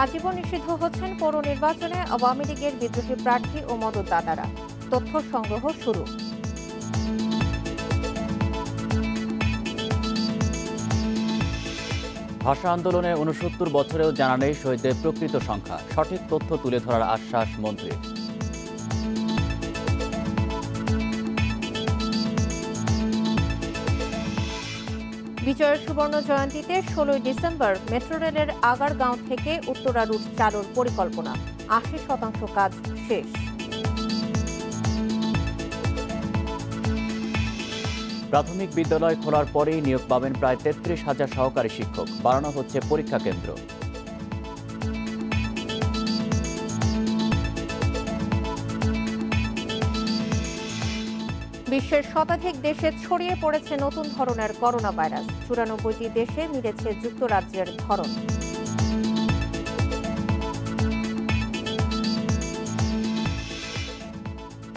আজীবন নিষিদ্ধ হচ্ছেন পৌর নির্বাচনে আওয়ামী লীগের বিদ্রোহী প্রার্থী ও মদতদাতারা। তথ্য সংগ্রহ শুরু। ভাষা আন্দোলনের ৬৯ বছরেও জানা নেই শহীদদের প্রকৃত সংখ্যা। সঠিক তথ্য তুলে ধরার আশ্বাস মন্ত্রীর। বিজয়ের সুবর্ণ জয়ন্তীতে ১৬ ডিসেম্বর মেট্রো রেলের আগারগাঁও থেকে উত্তরা রুট চালুর পরিকল্পনা। ৮০% কাজ শেষ। প্রাথমিক বিদ্যালয় খোলার পরেই নিয়োগ পাবেন প্রায় ৩৩,০০০ সহকারী শিক্ষক। বাড়ানো হচ্ছে পরীক্ষা কেন্দ্র। বিশ্বের শতাধিক দেশে ছড়িয়ে পড়েছে নতুন ধরনের করোনা ভাইরাস। ৯৪টি দেশে মিলেছে যুক্তরাজ্যের ধরন।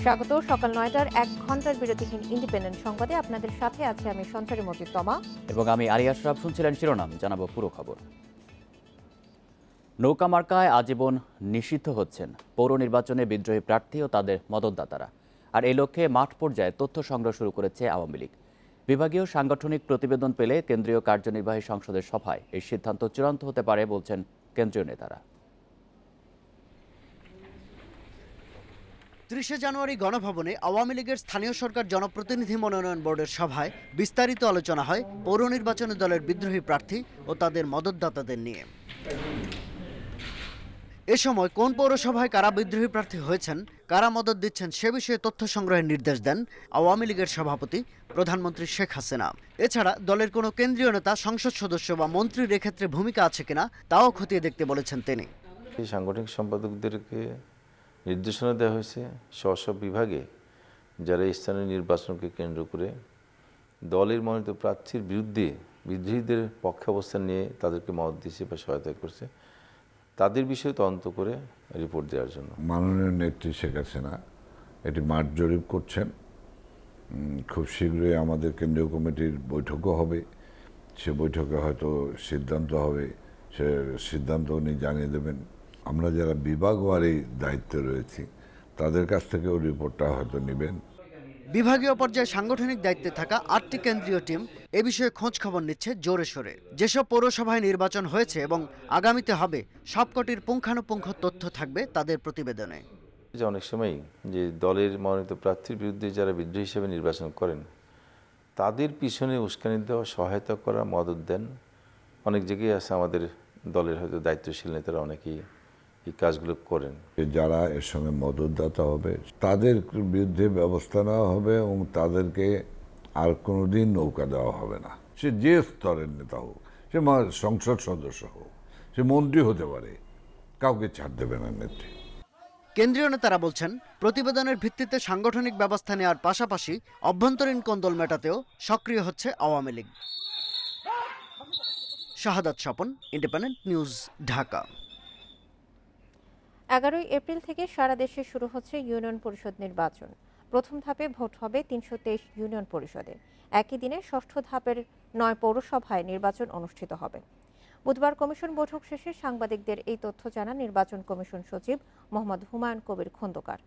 স্বাগত সকাল ৯টার ১ ঘন্টার বিরতিহীন ইন্ডিপেন্ডেন্ট সংবাদে। আপনাদের সাথে আছে আমি সঞ্চারী মজিদ তমা এবং আমি আরিয়া আশরাফ। শুনছিলেন শিরোনাম, জানাবো পুরো খবর। নৌকা মার্কায় আজীবন নিষিদ্ধ হচ্ছেন পৌর নির্বাচনে বিদ্রোহী প্রার্থী ও তাদের মদতদাতারা। আর এই লক্ষ্যে মাঠ পর্যায়ে তথ্য সংগ্রহ শুরু করেছে আওয়ামী লীগ। বিভাগীয় সাংগঠনিক প্রতিবেদন পেলে কেন্দ্রীয় কার্যনির্বাহী সংসদের সভায় এই সিদ্ধান্ত চূড়ান্ত হতে পারে বলছেন কেন্দ্রীয় নেতারা। ৩০ জানুয়ারি গণভবনে আওয়ামী লীগের স্থানীয় সরকার জনপ্রতিনিধি মনোনয়ন বোর্ডের সভায় বিস্তারিত আলোচনা হয় পৌর নির্বাচনে দলের বিদ্রোহী প্রার্থী ও তাদের মদতদাতাদের নিয়ে। এ সময় কোন পৌরসভায় কারা বিদ্রোহী প্রার্থী হয়েছেন, কারা মদত দিচ্ছেন সে বিষয়ে তথ্য সংগ্রহের নির্দেশ দেন আওয়ামী লীগের সভাপতি প্রধানমন্ত্রী শেখ হাসিনা। এছাড়া দলের কোনো কেন্দ্রীয় নেতা, সংসদ সদস্য বা মন্ত্রীর এক্ষেত্রে ভূমিকা আছে কিনা তাও খতিয়ে দেখতে বলেছেন তিনি। সাংগঠনিক সম্পাদকদেরকে নির্দেশনা দেওয়া হয়েছে স্ব বিভাগে যারা স্থানীয় নির্বাচনকে কেন্দ্র করে দলের মনোনীত প্রার্থীর বিরুদ্ধে বিদ্রোহীদের পক্ষে অবস্থান নিয়ে তাদেরকে মদত দিয়েছে বা সহায়তা করছে, তাদের বিষয়ে তদন্ত করে রিপোর্ট দেওয়ার জন্য মাননীয় নেত্রী শেখ হাসিনা এটি মাঠ জরিপ করছেন। খুব শীঘ্রই আমাদের কেন্দ্রীয় কমিটির বৈঠকও হবে। সে বৈঠকে হয়তো সিদ্ধান্ত হবে, সে সিদ্ধান্ত উনি জানিয়ে দেবেন। আমরা যারা বিভাগ ওয়ারি দায়িত্বে রয়েছি তাদের কাছ থেকেও রিপোর্টটা হয়তো নেবেন। বিভাগীয় পর্যায়ে সাংগঠনিক দায়িত্বে থাকা ৮টি কেন্দ্রীয় টিম এ বিষয়ে খোঁজ খবর নিচ্ছে জোরে সোরে। যেসব পৌরসভায় নির্বাচন হয়েছে এবং আগামীতে হবে সবকটির পুঙ্খানুপুঙ্খ তথ্য থাকবে তাদের প্রতিবেদনে। যে অনেক সময় যে দলের মনোনীত প্রার্থীর বিরুদ্ধে যারা বিদ্রোহী হিসেবে নির্বাচন করেন তাদের পিছনে উস্কানি দেওয়া, সহায়তা করা, মদত দেন। অনেক জায়গায় আছে আমাদের দলের হয়তো দায়িত্বশীল নেতারা অনেকেই এই কাজগুলো করেন। যারা এর সঙ্গে মদতদাতা হবে তাদের বিরুদ্ধে ব্যবস্থা নেওয়া হবে এবং তাদেরকে আর কোনোদিন নৌকা দেওয়া হবে না। সে যে স্তরের নেতা হোক, সে সংসদ সদস্য হোক, সে মন্ত্রী হতে পারে, কাউকে ছাড় দেবে না নেত্রী। কেন্দ্রীয় নেতারা বলছেন প্রতিবেদনের ভিত্তিতে সাংগঠনিক ব্যবস্থা নেওয়ার পাশাপাশি অভ্যন্তরীণ কোন্দল মেটাতেও সক্রিয় হচ্ছে Awami League. Shahadat Swapan, independent news, Dhaka. ১১ April থেকে সারা দেশে শুরু হচ্ছে ইউনিয়ন পরিষদ নির্বাচন। প্রথম ধাপে ভোট হবে ৩২৩ ইউনিয়ন পরিষদে। একই দিনে ষষ্ঠ ধাপের ৯ পৌরসভায় নির্বাচন অনুষ্ঠিত হবে। বুধবার কমিশন বৈঠক শেষে সাংবাদিকদের এই তথ্য জানান নির্বাচন কমিশন সচিব মোহাম্মদ হুমায়ুন কবির খন্দকার।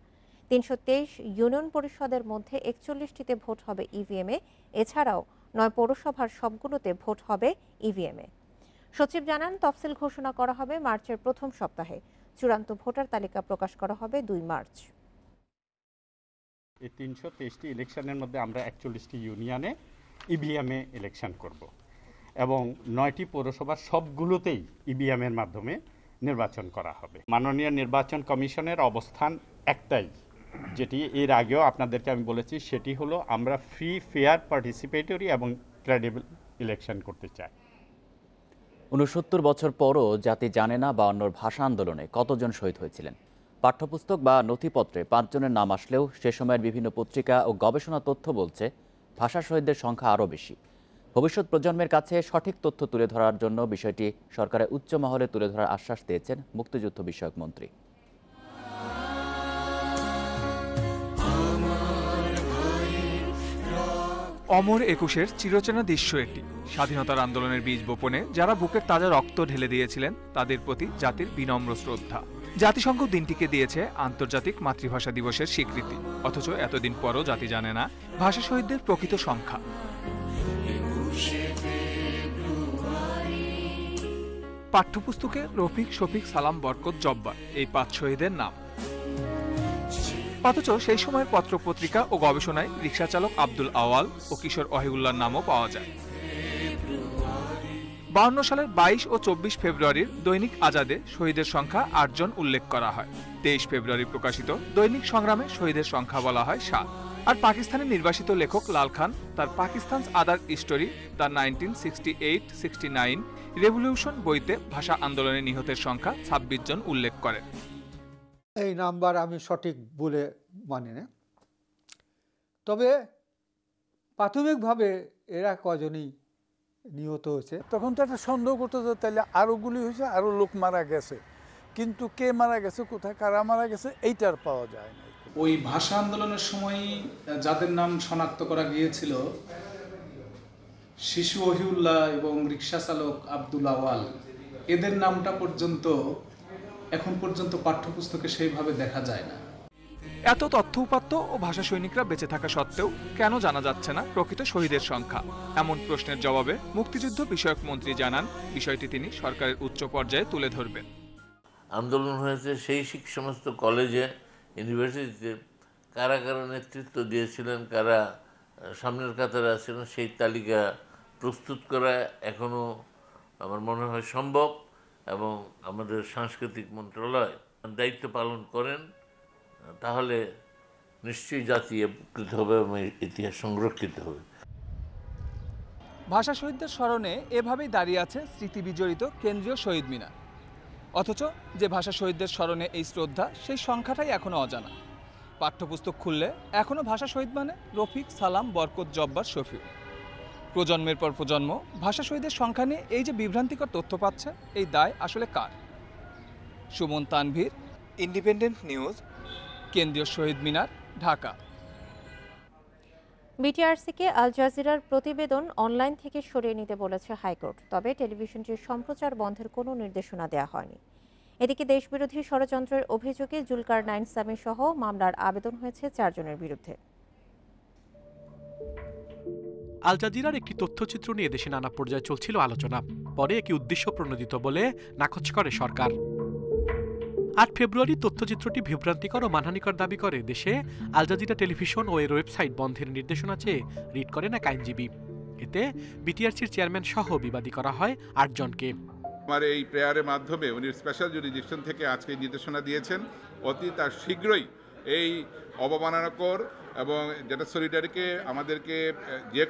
৩২৩ ইউনিয়ন পরিষদের মধ্যে ৪১টিতে ভোট হবে ইভিএমে। এছাড়াও ৯ পৌরসভার সবগুলোতে ভোট হবে ইভিএমে। সচিব জানান তফসিল ঘোষণা করা হবে মার্চের প্রথম সপ্তাহে। চূড়ান্ত ভোটার তালিকা প্রকাশ করা হবে ২ মার্চ। এই ৩২৩টি ইলেকশনের মধ্যে আমরা ৪১টি ইউনিয়নে ইভিএমে ইলেকশন করব এবং ৯টি পৌরসভার সবগুলোতেই ইভিএমের মাধ্যমে নির্বাচন করা হবে। মাননীয় নির্বাচন কমিশনের অবস্থান একটাই, যেটি এর আগেও আপনাদেরকে আমি বলেছি, সেটি হলো আমরা ফ্রি, ফেয়ার, পার্টিসিপেটরি এবং ক্রেডিবল ইলেকশন করতে চাই। ৬৯ বছর পরও জাতি জানে না বায়ান্নর ভাষা আন্দোলনে কতজন শহীদ হয়েছিলেন। পাঠ্যপুস্তক বা নথিপত্রে ৫ জনের নাম আসলেও সে সময়ের বিভিন্ন পত্রিকা ও গবেষণা তথ্য বলছে ভাষা শহীদদের সংখ্যা আরও বেশি। ভবিষ্যৎ প্রজন্মের কাছে সঠিক তথ্য তুলে ধরার জন্য বিষয়টি সরকারের উচ্চ মহলে তুলে ধরার আশ্বাস দিয়েছেন মুক্তিযুদ্ধ বিষয়ক মন্ত্রী। অমর একুশের চিরচেনা দৃশ্য এটি। স্বাধীনতার আন্দোলনের বীজ বপনে যারা বুকের তাজা রক্ত ঢেলে দিয়েছিলেন তাদের প্রতি জাতির বিনম্র শ্রদ্ধা। জাতিসংঘ দিনটিকে দিয়েছে আন্তর্জাতিক মাতৃভাষা দিবসের স্বীকৃতি, অথচ এতদিন পরও জাতি জানে না ভাষা শহীদদের প্রকৃত সংখ্যা। পাঠ্যপুস্তকে রফিক, শফিক, সালাম, বরকত, জব্বার এই 5 শহীদের নাম। অথচ সেই সময়ের পত্রপত্রিকা ও গবেষণায় রিকশা চালক আব্দুল আওয়াল ও কিশোর ওয়াহিউল্লাহর নামও পাওয়া যায়। 52 সালের 22 ও 24 ফেব্রুয়ারির দৈনিক আজাদে শহীদের সংখ্যা 8 জন উল্লেখ করা হয়। 23 ফেব্রুয়ারি প্রকাশিত দৈনিক সংগ্রামে শহীদের সংখ্যা বলা হয় 7। আর পাকিস্তানের নির্বাসিত লেখক লাল খান তার Pakistan's other story the 1968-69 revolution বইতে ভাষা আন্দোলনে নিহতের সংখ্যা 26 জন উল্লেখ করেন। এই নাম্বার আমি সঠিক বলে মানি না, তবে প্রাথমিকভাবে এরা কজনই নিহত হয়েছে। তখন তো একটা সন্দেহ করতে যে তাহলে আরও গুলি হয়েছে, আরও লোক মারা গেছে, কিন্তু কে মারা গেছে, কোথায় কারা মারা গেছে এইটার পাওয়া যায় না। ওই ভাষা আন্দোলনের সময় যাদের নাম শনাক্ত করা গিয়েছিল, শিশু ওয়াহিউল্লাহ এবং রিকশা চালক আব্দুল আওয়াল, এদের নামটা পর্যন্ত এখন পর্যন্ত পাঠ্যপুস্তকে সেইভাবে দেখা যায় না। এত তথ্য উপাত্ত ও ভাষা সৈনিকরা বেঁচে থাকা সত্ত্বেও কেন জানা যাচ্ছে না প্রকৃত শহীদের সংখ্যা? এমন প্রশ্নের জবাবে মুক্তিযুদ্ধ বিষয়ক মন্ত্রী জানান, বিষয়টি তিনি সরকারের উচ্চ পর্যায়ে তুলে ধরবেন। আন্দোলন হয়েছে সেই সমস্ত কলেজে, ইউনিভার্সিটিতে কারা কারা নেতৃত্ব দিয়েছিলেন, কারা সামনের কাতারে আছেন, সেই তালিকা প্রস্তুত করা এখনও আমার মনে হয় সম্ভব, এবং আমাদের সাংস্কৃতিক মন্ত্রণালয় দায়িত্ব পালন করেন, তাহলে নিশ্চয়ই জাতি উপকৃত হবে এবং ইতিহাস সংরক্ষিত হবে। ভাষা শহীদদের স্মরণে এভাবেই দাঁড়িয়ে আছে স্মৃতি বিজড়িত কেন্দ্রীয় শহীদ মিনার। অথচ যে ভাষা শহীদদের স্মরণে এই শ্রদ্ধা, সেই সংখ্যাটাই এখনো অজানা। পাঠ্যপুস্তক খুললে এখনো ভাষা শহীদ মানে রফিক, সালাম, বরকত, জব্বার, শফিউল। প্রজন্মের পর প্রজন্ম ভাষা শহীদের সংখ্যা নিয়ে এই যে বিভ্রান্তিকর তথ্য পাচ্ছে, এই দায় আসলে কার? সুমন তানভীর, ইন্ডিপেন্ডেন্ট নিউজ, কেন্দ্রীয় শহীদ মিনার, ঢাকা। বিটিআরসিকে আল জাজিরার প্রতিবেদন অনলাইন থেকে সরিয়ে নিতে বলেছে হাইকোর্ট, তবে টেলিভিশনটির সম্প্রচার বন্ধের কোনো নির্দেশনা দেওয়া হয়নি। এদিকে দেশবিরোধী ষড়যন্ত্রের অভিযোগে জুলকারনাইন সামি সহ মামলার আবেদন হয়েছে 4 জনের বিরুদ্ধে। আল জাজিরার একটি তথ্যচিত্র নিয়ে দেশে নানা পর্যায়ে চলছিল আলোচনা, পরে একে উদ্দেশ্য প্রণোদিত বলে নাকচ করে সরকার। 8 ফেব্রুয়ারি তথ্যচিত্রটি বিভ্রান্তিকর ও মানহানিকর দাবি করে দেশে আল জাজিরা টেলিভিশন ও এর ওয়েবসাইট বন্ধের নির্দেশনা চেয়ে রিট করেন এক আইনজীবী। এতে বিটিআরসির চেয়ারম্যান সহ বিবাদী করা হয় 8 জনকে। আমার এই প্রেয়ারের মাধ্যমে উনি স্পেশাল জুরিডিকশন থেকে আজকে নির্দেশনা দিয়েছেন, অতি তার শীঘ্রই এই অবমাননাকর এবং যেটা সলিডারিকে আমাদেরকে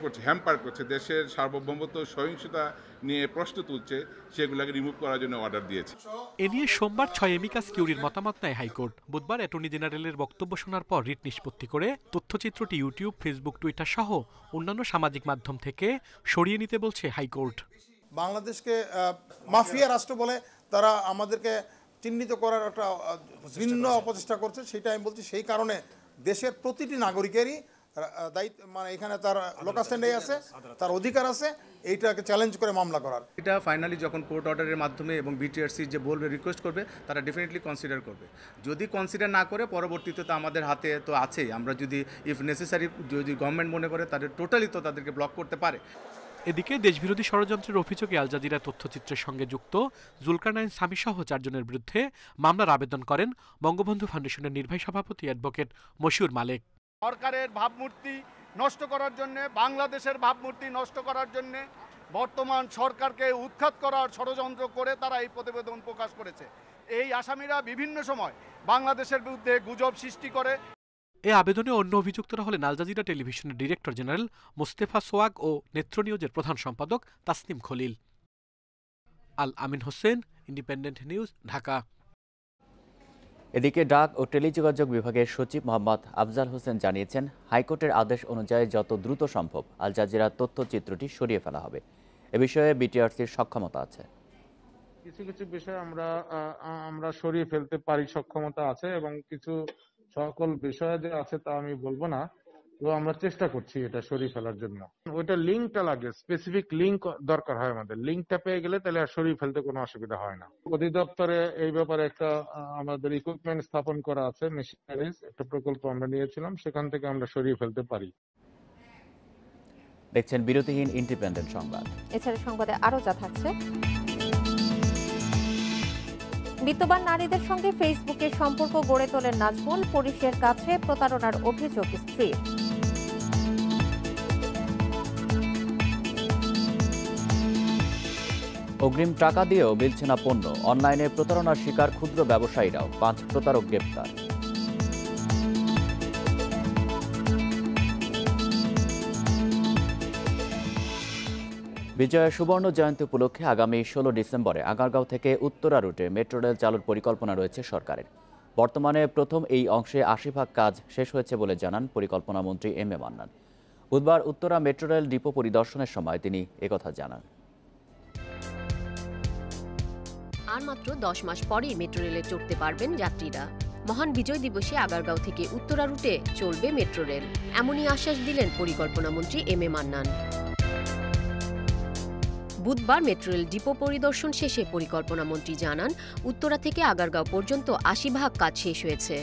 করছে, হ্যাম্পার করছে, দেশের সার্বভৌমত্ব সহিংসতা নিয়ে প্রশ্ন তুলছে, সেগুলোকে রিমুভ করার জন্য অর্ডার দিয়েছে। এ নিয়ে সোমবার 6 এমিকাস কিউরির মতামত নেয় হাইকোর্ট। বুধবার অ্যাটর্নি জেনারেলের বক্তব্য শোনার পর রিট নিষ্পত্তি করে তথ্যচিত্রটি ইউটিউব, ফেসবুক, টুইটার সহ অন্যান্য সামাজিক মাধ্যম থেকে সরিয়ে নিতে বলছে হাইকোর্ট। বাংলাদেশকে মাফিয়া রাষ্ট্র বলে তারা আমাদেরকে চিহ্নিত করার একটা ভিন্ন অপচেষ্টা করছে, সেটা আমি বলছি। সেই কারণে দেশের প্রতিটি নাগরিকেরই দায়িত্ব, মানে এখানে তার লোকাস্ট্যান্ডে আছে, তার অধিকার আছে এইটাকে চ্যালেঞ্জ করে মামলা করার। এটা ফাইনালি যখন কোর্ট অর্ডারের মাধ্যমে এবং বিটিআরসি যে বলবে, রিকোয়েস্ট করবে, তারা ডেফিনেটলি কনসিডার করবে। যদি কনসিডার না করে পরবর্তীতে তো আমাদের হাতে তো আছেই, আমরা যদি ইফ নেসেসারি যদি গভর্নমেন্ট মনে করে তাদের টোটালি তো তাদেরকে ব্লক করতে পারে। এদিকে দেশবিরোধী ষড়যন্ত্রের অভিযোগে আল জাজিরা তথ্যচিত্রের সঙ্গে যুক্ত জুলকারনাইন সামি সহ 4 জনের বিরুদ্ধে মামলার আবেদন করেন বঙ্গবন্ধু ফাউন্ডেশনের নির্বাহী সভাপতি অ্যাডভোকেট মশিউর মালেক। সরকারের ভাবমূর্তি নষ্ট করার জন্য, বাংলাদেশের ভাবমূর্তি নষ্ট করার জন্য বর্তমান সরকারকে উৎখাত করার ষড়যন্ত্র করে তারা এই প্রতিবেদন প্রকাশ করেছে। এই আসামিরা বিভিন্ন সময় বাংলাদেশের বিরুদ্ধে গুজব সৃষ্টি করে। এ আবেদনে অন্য অভিযুক্তরা হলেন আল জাজিরা টেলিভিশনের ডিরেক্টর জেনারেল মোস্তেফা সোয়াগ ও নেত্র নিউজের প্রধান সম্পাদক তাসনিম খলিল। আল আমিন হোসেন, ইন্ডিপেন্ডেন্ট নিউজ, ঢাকা। এদিকে ডাক ও টেলিযোগাযোগ বিভাগের সচিব মোহাম্মদ আফজাল হোসেন জানিয়েছেন, হাইকোর্টের আদেশ অনুযায়ী যত দ্রুত সম্ভব আল জাজিরার তথ্যচিত্রটি সরিয়ে ফেলা হবে। এ বিষয়ে বিটিআরসির সক্ষমতা আছে। কিছু কিছু বিষয় আমরা সরিয়ে ফেলতে পারি, সক্ষমতা আছে, এবং কিছু সকল বিষয় যে আছে তা আমি বলবো না। তো আমরা চেষ্টা করছি এটা সরিয়ে ফেলার জন্য। ওইটা লিঙ্কটা লাগে, স্পেসিফিক লিঙ্ক দরকার হয় আমাদের। লিঙ্কটা পেয়ে গেলে তাহলে আর সরিয়ে ফেলতে কোনো অসুবিধা হয় না। অধিদপ্তরে এই ব্যাপারে একটা আমাদের ইকুইপমেন্ট স্থাপন করা আছে, মেশিনারিজ একটা প্রকল্প আমরা নিয়েছিলাম, সেখান থেকে আমরা সরিয়ে ফেলতে পারি। দেখছেন বিরতিহীন ইন্ডিপেন্ডেন্ট সংবাদ। এছাড়া সংবাদে আরো যা থাকছে, বিত্তবান নারীদের সঙ্গে ফেসবুকে সম্পর্ক গড়ে তোলেন নাজমুল, পুলিশের কাছে প্রতারণার অভিযোগ স্ত্রীর। অগ্রিম টাকা দিয়েও মিলছে না পণ্য, অনলাইনে প্রতারণার শিকার ক্ষুদ্র ব্যবসায়ীরাও, 5 প্রতারক গ্রেপ্তার। বিজয়া সুবর্ণ জয়ন্তী উপলক্ষে আগামী 16 ডিসেম্বরে আগারগাঁও থেকে উত্তরা রুটে মেট্রো রেল চালুর পরিকল্পনা রয়েছে সরকারের। বর্তমানে প্রথম এই অংশে 80% কাজ শেষ হয়েছে বলে জানান পরিকল্পনা মন্ত্রী এম এ মান্নান। বুধবার উত্তরা মেট্রো রেল ডিপো পরিদর্শনের সময় তিনি একথা জানান। আর মাত্র 10 মাস পরেই মেট্রো রেলে চড়তে পারবেন যাত্রীরা। মহান বিজয় দিবসে আগারগাঁও থেকে উত্তরা রুটে চলবে মেট্রো রেল, এমনই আশ্বাস দিলেন পরিকল্পনা মন্ত্রী এম এ মান্নান। বুধবার মেট্রো রেল ডিপো পরিদর্শন শেষে পরিকল্পনা মন্ত্রী জানান, উত্তরা থেকে আগারগাঁও পর্যন্ত 80% কাজ শেষ হয়েছে।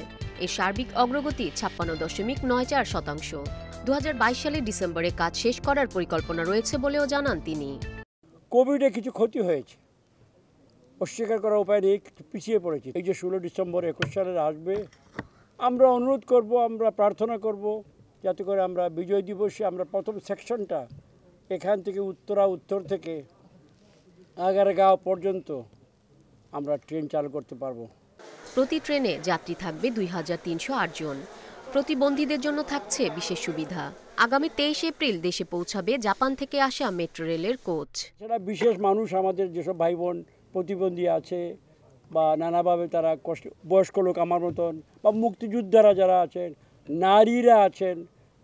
এর সার্বিক অগ্রগতি 56.94%। 2022 সালের ডিসেম্বরে কাজ শেষ করার পরিকল্পনা রয়েছে বলেও জানান তিনি। কোভিডে কিছু ক্ষতি হয়েছে, অস্বীকার করার উপায় নেই, পিছিয়ে পড়েছি। এই যে 16 ডিসেম্বর 21 সালের আসবে, আমরা অনুরোধ করব, আমরা প্রার্থনা করব যাতে করে আমরা বিজয় দিবসে আমরা প্রথম সেকশনটা এখান থেকে উত্তর থেকে আগারগাঁও পর্যন্ত আমরা ট্রেন চালু করতে পারবো। প্রতি ট্রেনে যাত্রী থাকবে 2308 জন। প্রতিবন্ধীদের জন্য থাকছে বিশেষ সুবিধা। আগামী 23 এপ্রিল দেশে পৌঁছাবে জাপান থেকে আসা মেট্রো রেলের কোচ। সেটা বিশেষ মানুষ, আমাদের যেসব ভাই বোন প্রতিবন্ধী আছে বা নানাভাবে তারা বয়স্ক লোক আমার মতন, বা মুক্তিযোদ্ধারা যারা আছেন, নারীরা আছেন,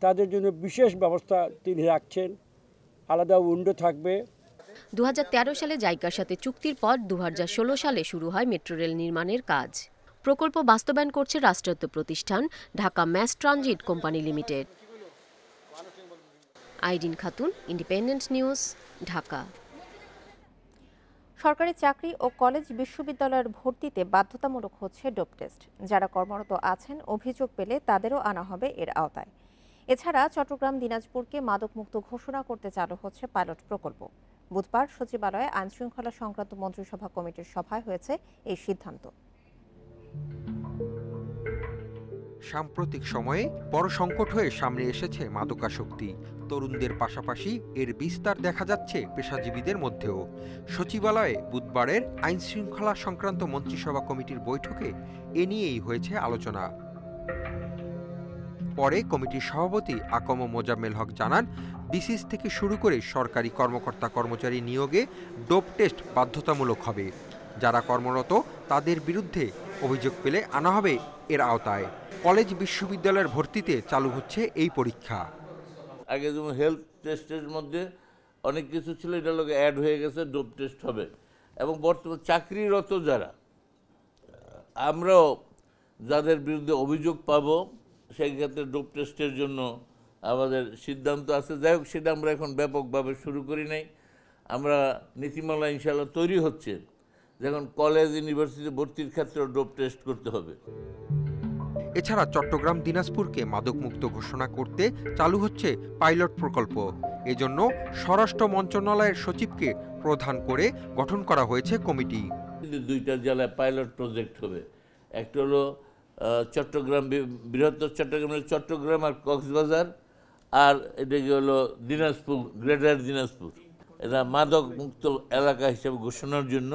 তাদের জন্য বিশেষ ব্যবস্থা তিনি রাখছেন। আলাদা উইন্ডো থাকবে। 2013 সালে জাইকার সাথে চুক্তির পর 2016 সালে শুরু হয় মেট্রো রেল নির্মাণের কাজ। প্রকল্প বাস্তবায়ন করছে রাষ্ট্রায়ত্ত প্রতিষ্ঠান Dhaka mass transit company limited. Irin Khatun, independent news, Dhaka. সরকারি চাকরি ও কলেজ বিশ্ববিদ্যালয়ের ভর্তিতে বাধ্যতামূলক হচ্ছে ডোপ টেস্ট। যারা কর্মরত আছেন অভিযোগ পেলে তাদেরও আনা হবে এর আওতায়। এছাড়া চট্টগ্রাম, দিনাজপুরকে মাদকমুক্ত ঘোষণা করতে চালু হচ্ছে পাইলট প্রকল্প। বুধবার সচিবালয়ে আইনশৃঙ্খলা সংক্রান্ত মন্ত্রিসভা কমিটির সভায় হয়েছে এই সিদ্ধান্ত। সাম্প্রতিক সময়ে বড় সংকট হয়ে সামনে এসেছে মাদকাসক্তি। তরুণদের পাশাপাশি এর বিস্তার দেখা যাচ্ছে পেশাজীবীদের মধ্যেও। সচিবালয়ে বুধবারের আইনশৃঙ্খলা সংক্রান্ত মন্ত্রিসভা কমিটির বৈঠকে এ নিয়েই হয়েছে আলোচনা। পরে কমিটির সভাপতি আকম মোজাম্মেল হক জানান, বিসিএস থেকে শুরু করে সরকারি কর্মকর্তা কর্মচারী নিয়োগে ডোপ টেস্ট বাধ্যতামূলক হবে। যারা কর্মরত তাদের বিরুদ্ধে অভিযোগ পেলে আনা হবে এর আওতায়। কলেজ বিশ্ববিদ্যালয়ের ভর্তিতে চালু হচ্ছে এই পরীক্ষা। আগে যেমন হেলথ টেস্টের মধ্যে অনেক কিছু ছিল, এটা লোক অ্যাড হয়ে গেছে, ডোপ টেস্ট হবে। এবং বর্তমান চাকরিরত যারা, আমরাও যাদের বিরুদ্ধে অভিযোগ পাবো সেই ক্ষেত্রে ডোপ টেস্টের জন্য আমাদের সিদ্ধান্ত আছে। যাই হোক, সেটা আমরা এখন ব্যাপকভাবে শুরু করি নাই। আমরা নীতিমালা ইনশাআল্লাহ তৈরি হচ্ছে, যখন কলেজ ইউনিভার্সিটি ভর্তির ক্ষেত্রে ডোপ টেস্ট করতে হবে। এছাড়া চট্টগ্রাম, দিনাজপুরকে মাদকমুক্ত ঘোষণা করতে চালু হচ্ছে পাইলট প্রকল্প। এজন্য স্বরাষ্ট্র মন্ত্রণালয়ের সচিবকে প্রধান করে গঠন করা হয়েছে কমিটি। 2টা জেলায় পাইলট প্রজেক্ট হবে। একটা হলো চট্টগ্রাম, বৃহত্তর চট্টগ্রাম আর কক্সবাজার, আর এটা হলো দিনাজপুর, গ্রেটার দিনাজপুর। এটা মাদক মুক্ত এলাকা হিসেবে ঘোষণার জন্য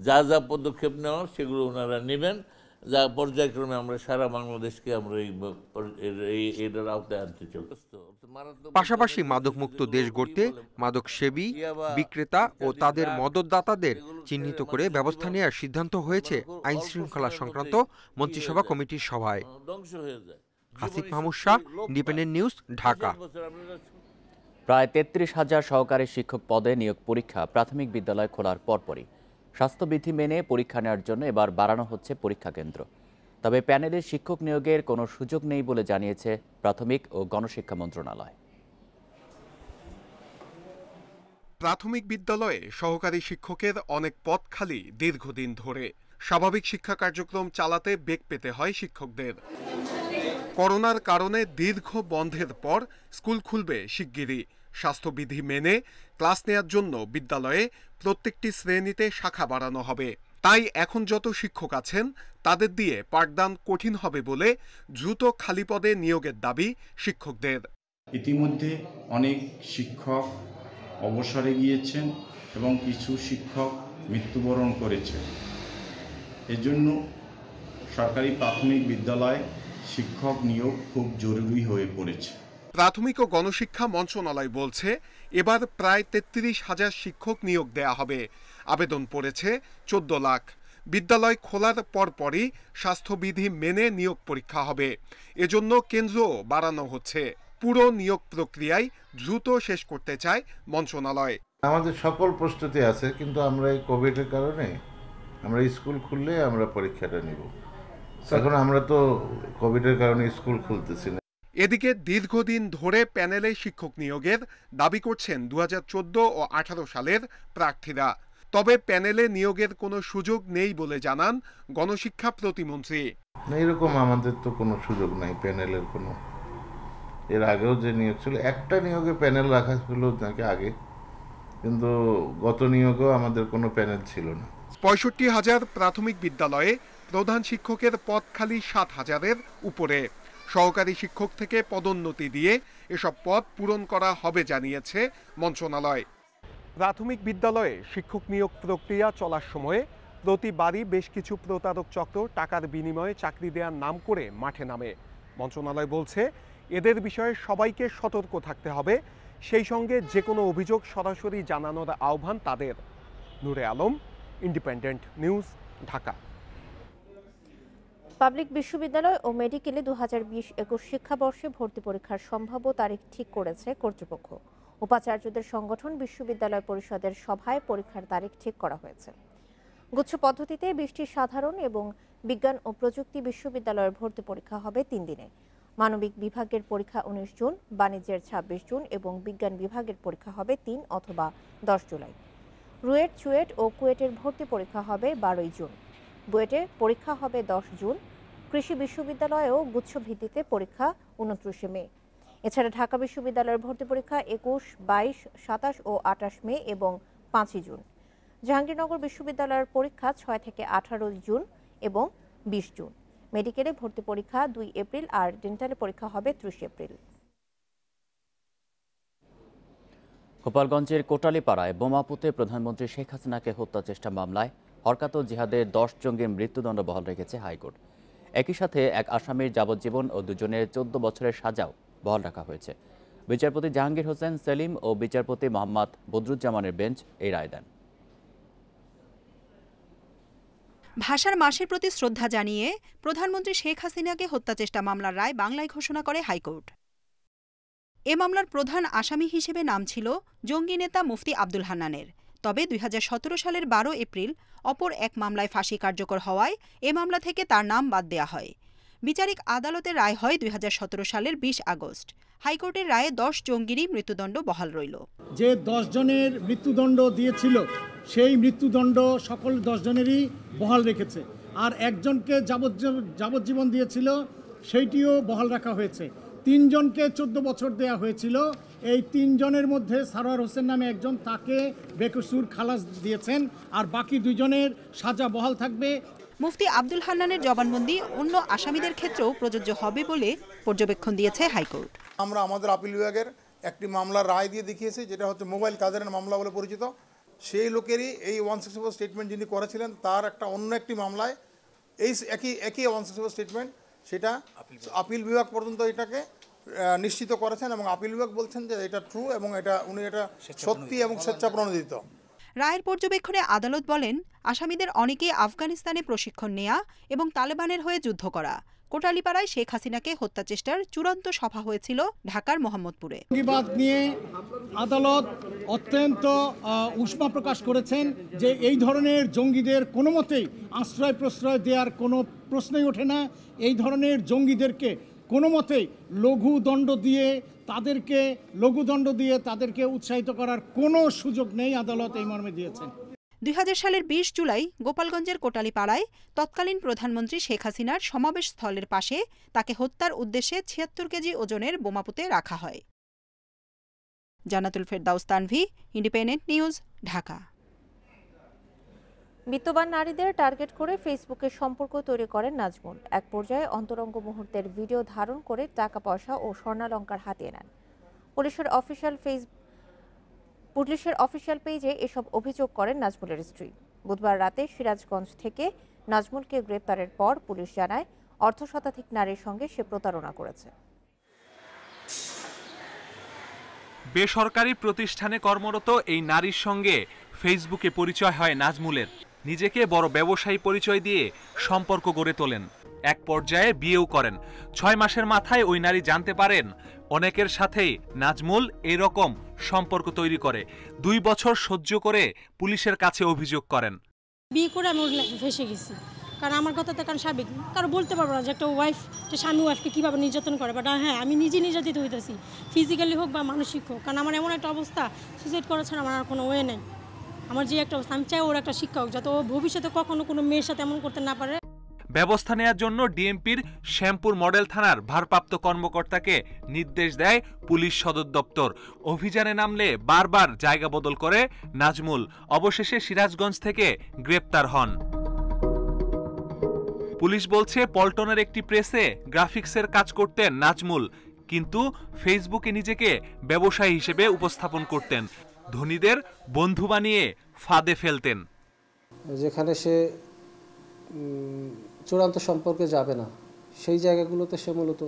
যা যা পদক্ষেপ নেওয়ার সেগুলো ওনারা নেবেন, যা পর্যায়ক্রমে আমরা সারা বাংলাদেশকে আমরা এটার আওতায় আনতে চলছি। পাশাপাশি মাদকমুক্ত দেশ গড়তে মাদক সেবী, বিক্রেতা ও তাদের মদতদাতাদের চিহ্নিত করে ব্যবস্থা নেওয়ার সিদ্ধান্ত হয়েছে আইনশৃঙ্খলা সংক্রান্ত মন্ত্রিসভা কমিটির সভায়। Hasif Mahmud Shah, independent news, Dhaka. প্রায় 33,000 সহকারী শিক্ষক পদে নিয়োগ পরীক্ষা প্রাথমিক বিদ্যালয় খোলার পরপরই স্বাস্থ্যবিধি মেনে পরীক্ষা নেওয়ার জন্য এবার বাড়ানো হচ্ছে পরীক্ষা কেন্দ্র। তবে প্যানেলে শিক্ষক নিয়োগের কোনো সুযোগ নেই বলে জানিয়েছে প্রাথমিক ও গণশিক্ষা মন্ত্রণালয়। প্রাথমিক বিদ্যালয়ে সহকারী শিক্ষকের অনেক পদ খালি দীর্ঘদিন ধরে। স্বাভাবিক শিক্ষা কার্যক্রম চালাতে বেগ পেতে হয় শিক্ষকদের। করোনার কারণে দীর্ঘ বন্ধের পর স্কুল খুলবে শিগগিরই। স্বাস্থ্যবিধি মেনে ক্লাস নেয়ার জন্য বিদ্যালয়ে প্রত্যেকটি শ্রেণীতে শাখা বাড়ানো হবে। তাই এখন যত শিক্ষক আছেন তাদের দিয়ে পাঠদান কঠিন হবে বলে দ্রুত খালি পদে নিয়োগের দাবি শিক্ষকদের। ইতিমধ্যে অনেক শিক্ষক অবসরে গিয়েছেন এবং কিছু শিক্ষক মৃত্যুবরণ করেছেন। এজন্য সরকারি প্রাথমিক বিদ্যালয়ে শিক্ষক নিয়োগ খুব জরুরি হয়ে পড়েছে। প্রাথমিক ও গণশিক্ষা মন্ত্রণালয় বলছে এবার প্রায় 33,000 শিক্ষক নিয়োগ দেয়া হবে। আবেদন পড়েছে 14 লাখ। বিদ্যালয় খোলার পরপরই স্বাস্থ্যবিধি মেনে নিয়োগ পরীক্ষা হবে। এজন্য কেন্দ্রও বাড়ানো হচ্ছে। পুরো নিয়োগ প্রক্রিয়ায় দ্রুত শেষ করতে চায় মন্ত্রণালয়। আমাদের সকল প্রস্তুতি আছে, কিন্তু আমরা এই কোভিডের কারণে আমরা স্কুল খুললে আমরা পরীক্ষাটা নিব। এখন আমরা তো কোভিডের কারণে স্কুল খুলতেছি না। এদিকে দীর্ঘদিন ধরে প্যানেলে শিক্ষক নিয়োগের দাবি করছেন 2014 ও 18 সালের প্রার্থীরা। তবে প্যানেলে নিয়োগের কোনো সুযোগ নেই বলে জানান গণশিক্ষা প্রতিমন্ত্রী। এরকম আমাদের তো কোনো সুযোগ নাই প্যানেলের কোনো। এর আগেও যে নিয়োগ ছিল, একটা নিয়োগে প্যানেল রাখা ছিল নাকি আগে, কিন্তু গত নিয়োগেও আমাদের কোনো প্যানেল ছিল না। 65,000 প্রাথমিক বিদ্যালয়ে প্রধান শিক্ষকের পদ খালি 7,000-এর উপরে। সহকারী শিক্ষক থেকে পদোন্নতি দিয়ে এসব পদ পূরণ করা হবে জানিয়েছে মন্ত্রণালয়। প্রাথমিক বিদ্যালয়ে শিক্ষক নিয়োগ প্রক্রিয়া চলার সময়ে প্রতিবারই বেশ কিছু প্রতারক চক্র টাকার বিনিময়ে চাকরি দেওয়ার নাম করে মাঠে নামে। মন্ত্রণালয় বলছে এদের বিষয়ে সবাইকে সতর্ক থাকতে হবে, সেই সঙ্গে যে কোনো অভিযোগ সরাসরি জানানোর আহ্বান তাদের। Nure Alam, independent news, Dhaka. Public বিশ্ববিদ্যালয় ও মেডিকেলে 2020-21 শিক্ষাবর্ষে ভর্তি পরীক্ষার সম্ভাব্য তারিখ ঠিক করেছে কর্তৃপক্ষ। উপাচার্যদের সংগঠন বিশ্ববিদ্যালয় পরিষদের সভায় পরীক্ষার তারিখ ঠিক করা হয়েছে। গুচ্ছ পদ্ধতিতে 20টি সাধারণ এবং বিজ্ঞান ও প্রযুক্তি বিশ্ববিদ্যালয়ের ভর্তি পরীক্ষা হবে 3 দিনে। মানবিক বিভাগের পরীক্ষা 19 জুন, বাণিজ্যের 26 জুন এবং বিজ্ঞান বিভাগের পরীক্ষা হবে 3 অথবা 10 জুলাই। রুয়েট, চুয়েট ও কুয়েটের ভর্তি পরীক্ষা হবে 12 জুন। বুয়েটে পরীক্ষা হবে 10 জুন। কৃষি বিশ্ববিদ্যালয়েও গুচ্ছ ভিত্তিতে পরীক্ষা 29 মে। এছাড়া ঢাকা বিশ্ববিদ্যালয়ের ভর্তি পরীক্ষা 21, 22, 27 ও 28 মে এবং 5 জুন। জাহাঙ্গীরনগর বিশ্ববিদ্যালয়ের পরীক্ষা 6 থেকে 18 জুন এবং 20 জুন। মেডিকেলে ভর্তি পরীক্ষা 2 এপ্রিল আর ডেন্টালে পরীক্ষা হবে 30 এপ্রিল। গোপালগঞ্জের কোটালীপাড়ায় বোমা পুঁতে প্রধানমন্ত্রী শেখ হাসিনাকে হত্যা চেষ্টা মামলায় হরকাত জিহাদের 10 জঙ্গির মৃত্যুদণ্ড বহাল রেখেছে হাইকোর্ট। একই সাথে এক আসামির যাবজ্জীবন ও দুজনের 14 বছরের সাজাও বহাল রাখা হয়েছে। বিচারপতি জাহাঙ্গীর হোসেন সেলিম ও বিচারপতি মোহাম্মদ বদরুজ্জামানের বেঞ্চ এই রায় দেন। ভাষার মাসের প্রতি শ্রদ্ধা জানিয়ে প্রধানমন্ত্রী শেখ হাসিনাকে হত্যাচেষ্টা মামলার রায় বাংলায় ঘোষণা করে হাইকোর্ট। এ মামলার প্রধান আসামি হিসেবে নাম ছিল জঙ্গি নেতা মুফতি আব্দুল হান্নানের। তবে 2017 সালের 12 এপ্রিল অপর এক মামলায় ফাঁসি কার্যকর হওয়ায় এ মামলা থেকে তার নাম বাদ দেয়া হয়। বিচারিক আদালতের রায় হয় 2017 সালের 20 আগস্ট। হাইকোর্টের রায়ে 10 জঙ্গিরই মৃত্যুদণ্ড বহাল রইল। যে 10 জনের মৃত্যুদণ্ড দিয়েছিল সেই মৃত্যুদণ্ড সকল 10 জনেরই বহাল রেখেছে, আর একজনকে যাবজ্জীবন দিয়েছিল সেইটিও বহাল রাখা হয়েছে। 3 জনকে 14 বছর দেয়া হয়েছিল। এই 3 জনের মধ্যে সারোয়ার হোসেন নামে একজন, তাকে বেকসুর খালাস দিয়েছেন, আর বাকি 2 জনের সাজা বহাল থাকবে। মুফতি আব্দুল হান্নানের জবানবন্দি অন্য আসামিদের ক্ষেত্রেও প্রযোজ্য হবে বলে পর্যবেক্ষণ দিয়েছে হাইকোর্ট। আমরা আমাদের আপিল বিভাগের একটি মামলার রায় দিয়ে দেখিয়েছি, যেটা হচ্ছে মোবাইল কাজারের মামলা বলে পরিচিত। সেই লোকেরই এই 164 স্টেটমেন্ট যিনি করেছিলেন তার একটা অন্য একটি মামলায় এই একই 164 স্টেটমেন্ট, সেটা আপিল বিভাগ পর্যন্ত এটাকে নিশ্চিত করেছেন এবং আপিল বিভাগ বলছেন যে এটা ট্রু এবং উনি এটা সত্যি এবং স্বেচ্ছাপ্রণোদিত। রায়ের পর্যবেক্ষণে আদালত বলেন, আসামিদের অনেকেই আফগানিস্তানে প্রশিক্ষণ নেয়া এবং তালেবানের হয়ে যুদ্ধ করা। কোটালীপাড়ায় শেখ হাসিনাকে হত্যা চেষ্টার চূড়ান্ত সভা হয়েছিল ঢাকার মোহাম্মদপুরে। জঙ্গিবাদ নিয়ে আদালত অত্যন্ত উষ্মা প্রকাশ করেছেন যে এই ধরনের জঙ্গিদের কোনো মতেই আশ্রয় প্রশ্রয় দেওয়ার কোনো প্রশ্নই ওঠে না। এই ধরনের জঙ্গিদেরকে কোনো মতেই লঘুদণ্ড দিয়ে তাদেরকে উৎসাহিত করার কোনো সুযোগ নেই, আদালত এই মর্মে দিয়েছেন। 2000 সালের 20 জুলাই গোপালগঞ্জের কোটালীপাড়ায় তৎকালীন প্রধানমন্ত্রী শেখ হাসিনার সমাবেশ স্থলের পাশে তাকে হত্যার উদ্দেশ্যে 76 কেজি ওজনের বোমা পুঁতে রাখা হয়। জান্নাতুল ফেরদাউস তানভি, ইন্ডিপেন্ডেন্ট নিউজ, ঢাকা। বিত্তবান নারীদের টার্গেট করে ফেসবুকে সম্পর্ক তৈরি করেন নাজমুল। এক পর্যায়ে অন্তরঙ্গ মুহূর্তের ভিডিও ধারণ করে টাকা পয়সা ও স্বর্ণালংকার হাতিয়ে নেন। পুলিশের অফিসিয়াল পেজে এসব অভিযোগ করেন নাজমুলের স্ত্রী। বুধবার রাতে সিরাজগঞ্জ থেকে নাজমুলকে গ্রেপ্তারের পর পুলিশ জানায় অর্ধশতাধিক নারীর সঙ্গে সে প্রতারণা করেছে। বেসরকারি প্রতিষ্ঠানে কর্মরত এই নারীর সঙ্গে ফেসবুকে পরিচয় হয় নাজমুলের। নিজেকে বড় ব্যবসায়ী পরিচয় দিয়ে সম্পর্ক গড়ে তোলেন। এক পর্যায়ে বিয়েও করেন। 6 মাসের মাথায় ওই নারী জানতে পারেন অনেকের সাথেই নাজমুল এরকম সম্পর্ক তৈরি করে। 2 বছর সহ্য করে পুলিশের কাছে অভিযোগ করেন। বিয়ে করে আমি ওর লাইফে ফেসে গেছি, কারণ আমার কথা তো কারণ স্বাভাবিক কারো বলতে পারবো না যে একটা ওয়াইফ যে স্বামী ওয়াইফকে কীভাবে নির্যাতন করে। বাট হ্যাঁ, আমি নিজে নির্যাতিত হইতেছি, ফিজিক্যালি হোক বা মানসিক হোক। কারণ আমার এমন একটা অবস্থা, সুইসাইড করা ছাড়া আমার আর কোনো ওয়ে নেই। আমার যে একটা অবস্থা, আমি চাই ওর একটা শিক্ষা হোক যাতে ও ভবিষ্যতে কখনো কোনো মেয়ের সাথে এমন করতে না পারে। ব্যবস্থা নেওয়ার জন্য ডিএমপির শ্যামপুর মডেল থানার ভারপ্রাপ্ত কর্মকর্তাকে নির্দেশ দেয় পুলিশ সদর দপ্তর। অভিযানে নামলে বারবার জায়গা বদল করে নাজমুল। অবশেষে সিরাজগঞ্জ থেকে গ্রেপ্তার হন। পুলিশ বলছে পল্টনের একটি প্রেসে গ্রাফিক্সের কাজ করতেন নাজমুল, কিন্তু ফেসবুকে নিজেকে ব্যবসায়ী হিসেবে উপস্থাপন করতেন। ধনীদের বন্ধু বানিয়ে ফাঁদে ফেলতেন। যেখানে সে চূড়ান্ত সম্পর্কে যাবে না সেই জায়গাগুলোতে সে মূলত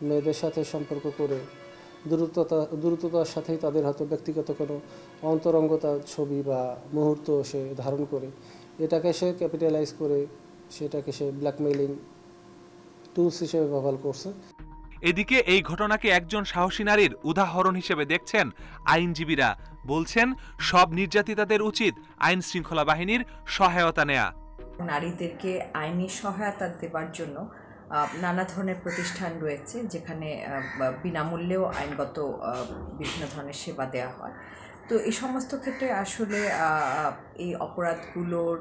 মেয়েদের সাথে সম্পর্ক করে দ্রুততার সাথেই তাদের হয়তো ব্যক্তিগত কোনো অন্তরঙ্গতার ছবি বা মুহূর্ত সে ধারণ করে এটাকে সে ক্যাপিটালাইজ করে সেটাকে সে ব্ল্যাকমেইলিং টুলস হিসেবে ব্যবহার করছে। এদিকে এই ঘটনাকে একজন সাহসী নারীর উদাহরণ হিসেবে দেখছেন আইনজীবীরা। বলছেন সব নির্যাতিতাদের উচিত আইন শৃঙ্খলা বাহিনীর সহায়তা নেয়া। নারীদেরকে আইনি সহায়তা দেওয়ার জন্য নানা ধরনের প্রতিষ্ঠান রয়েছে, যেখানে বিনামূল্যেও আইনগত বিভিন্ন ধরনের সেবা দেওয়া হয়। তো এই সমস্ত ক্ষেত্রে আসলে এই অপরাধগুলোর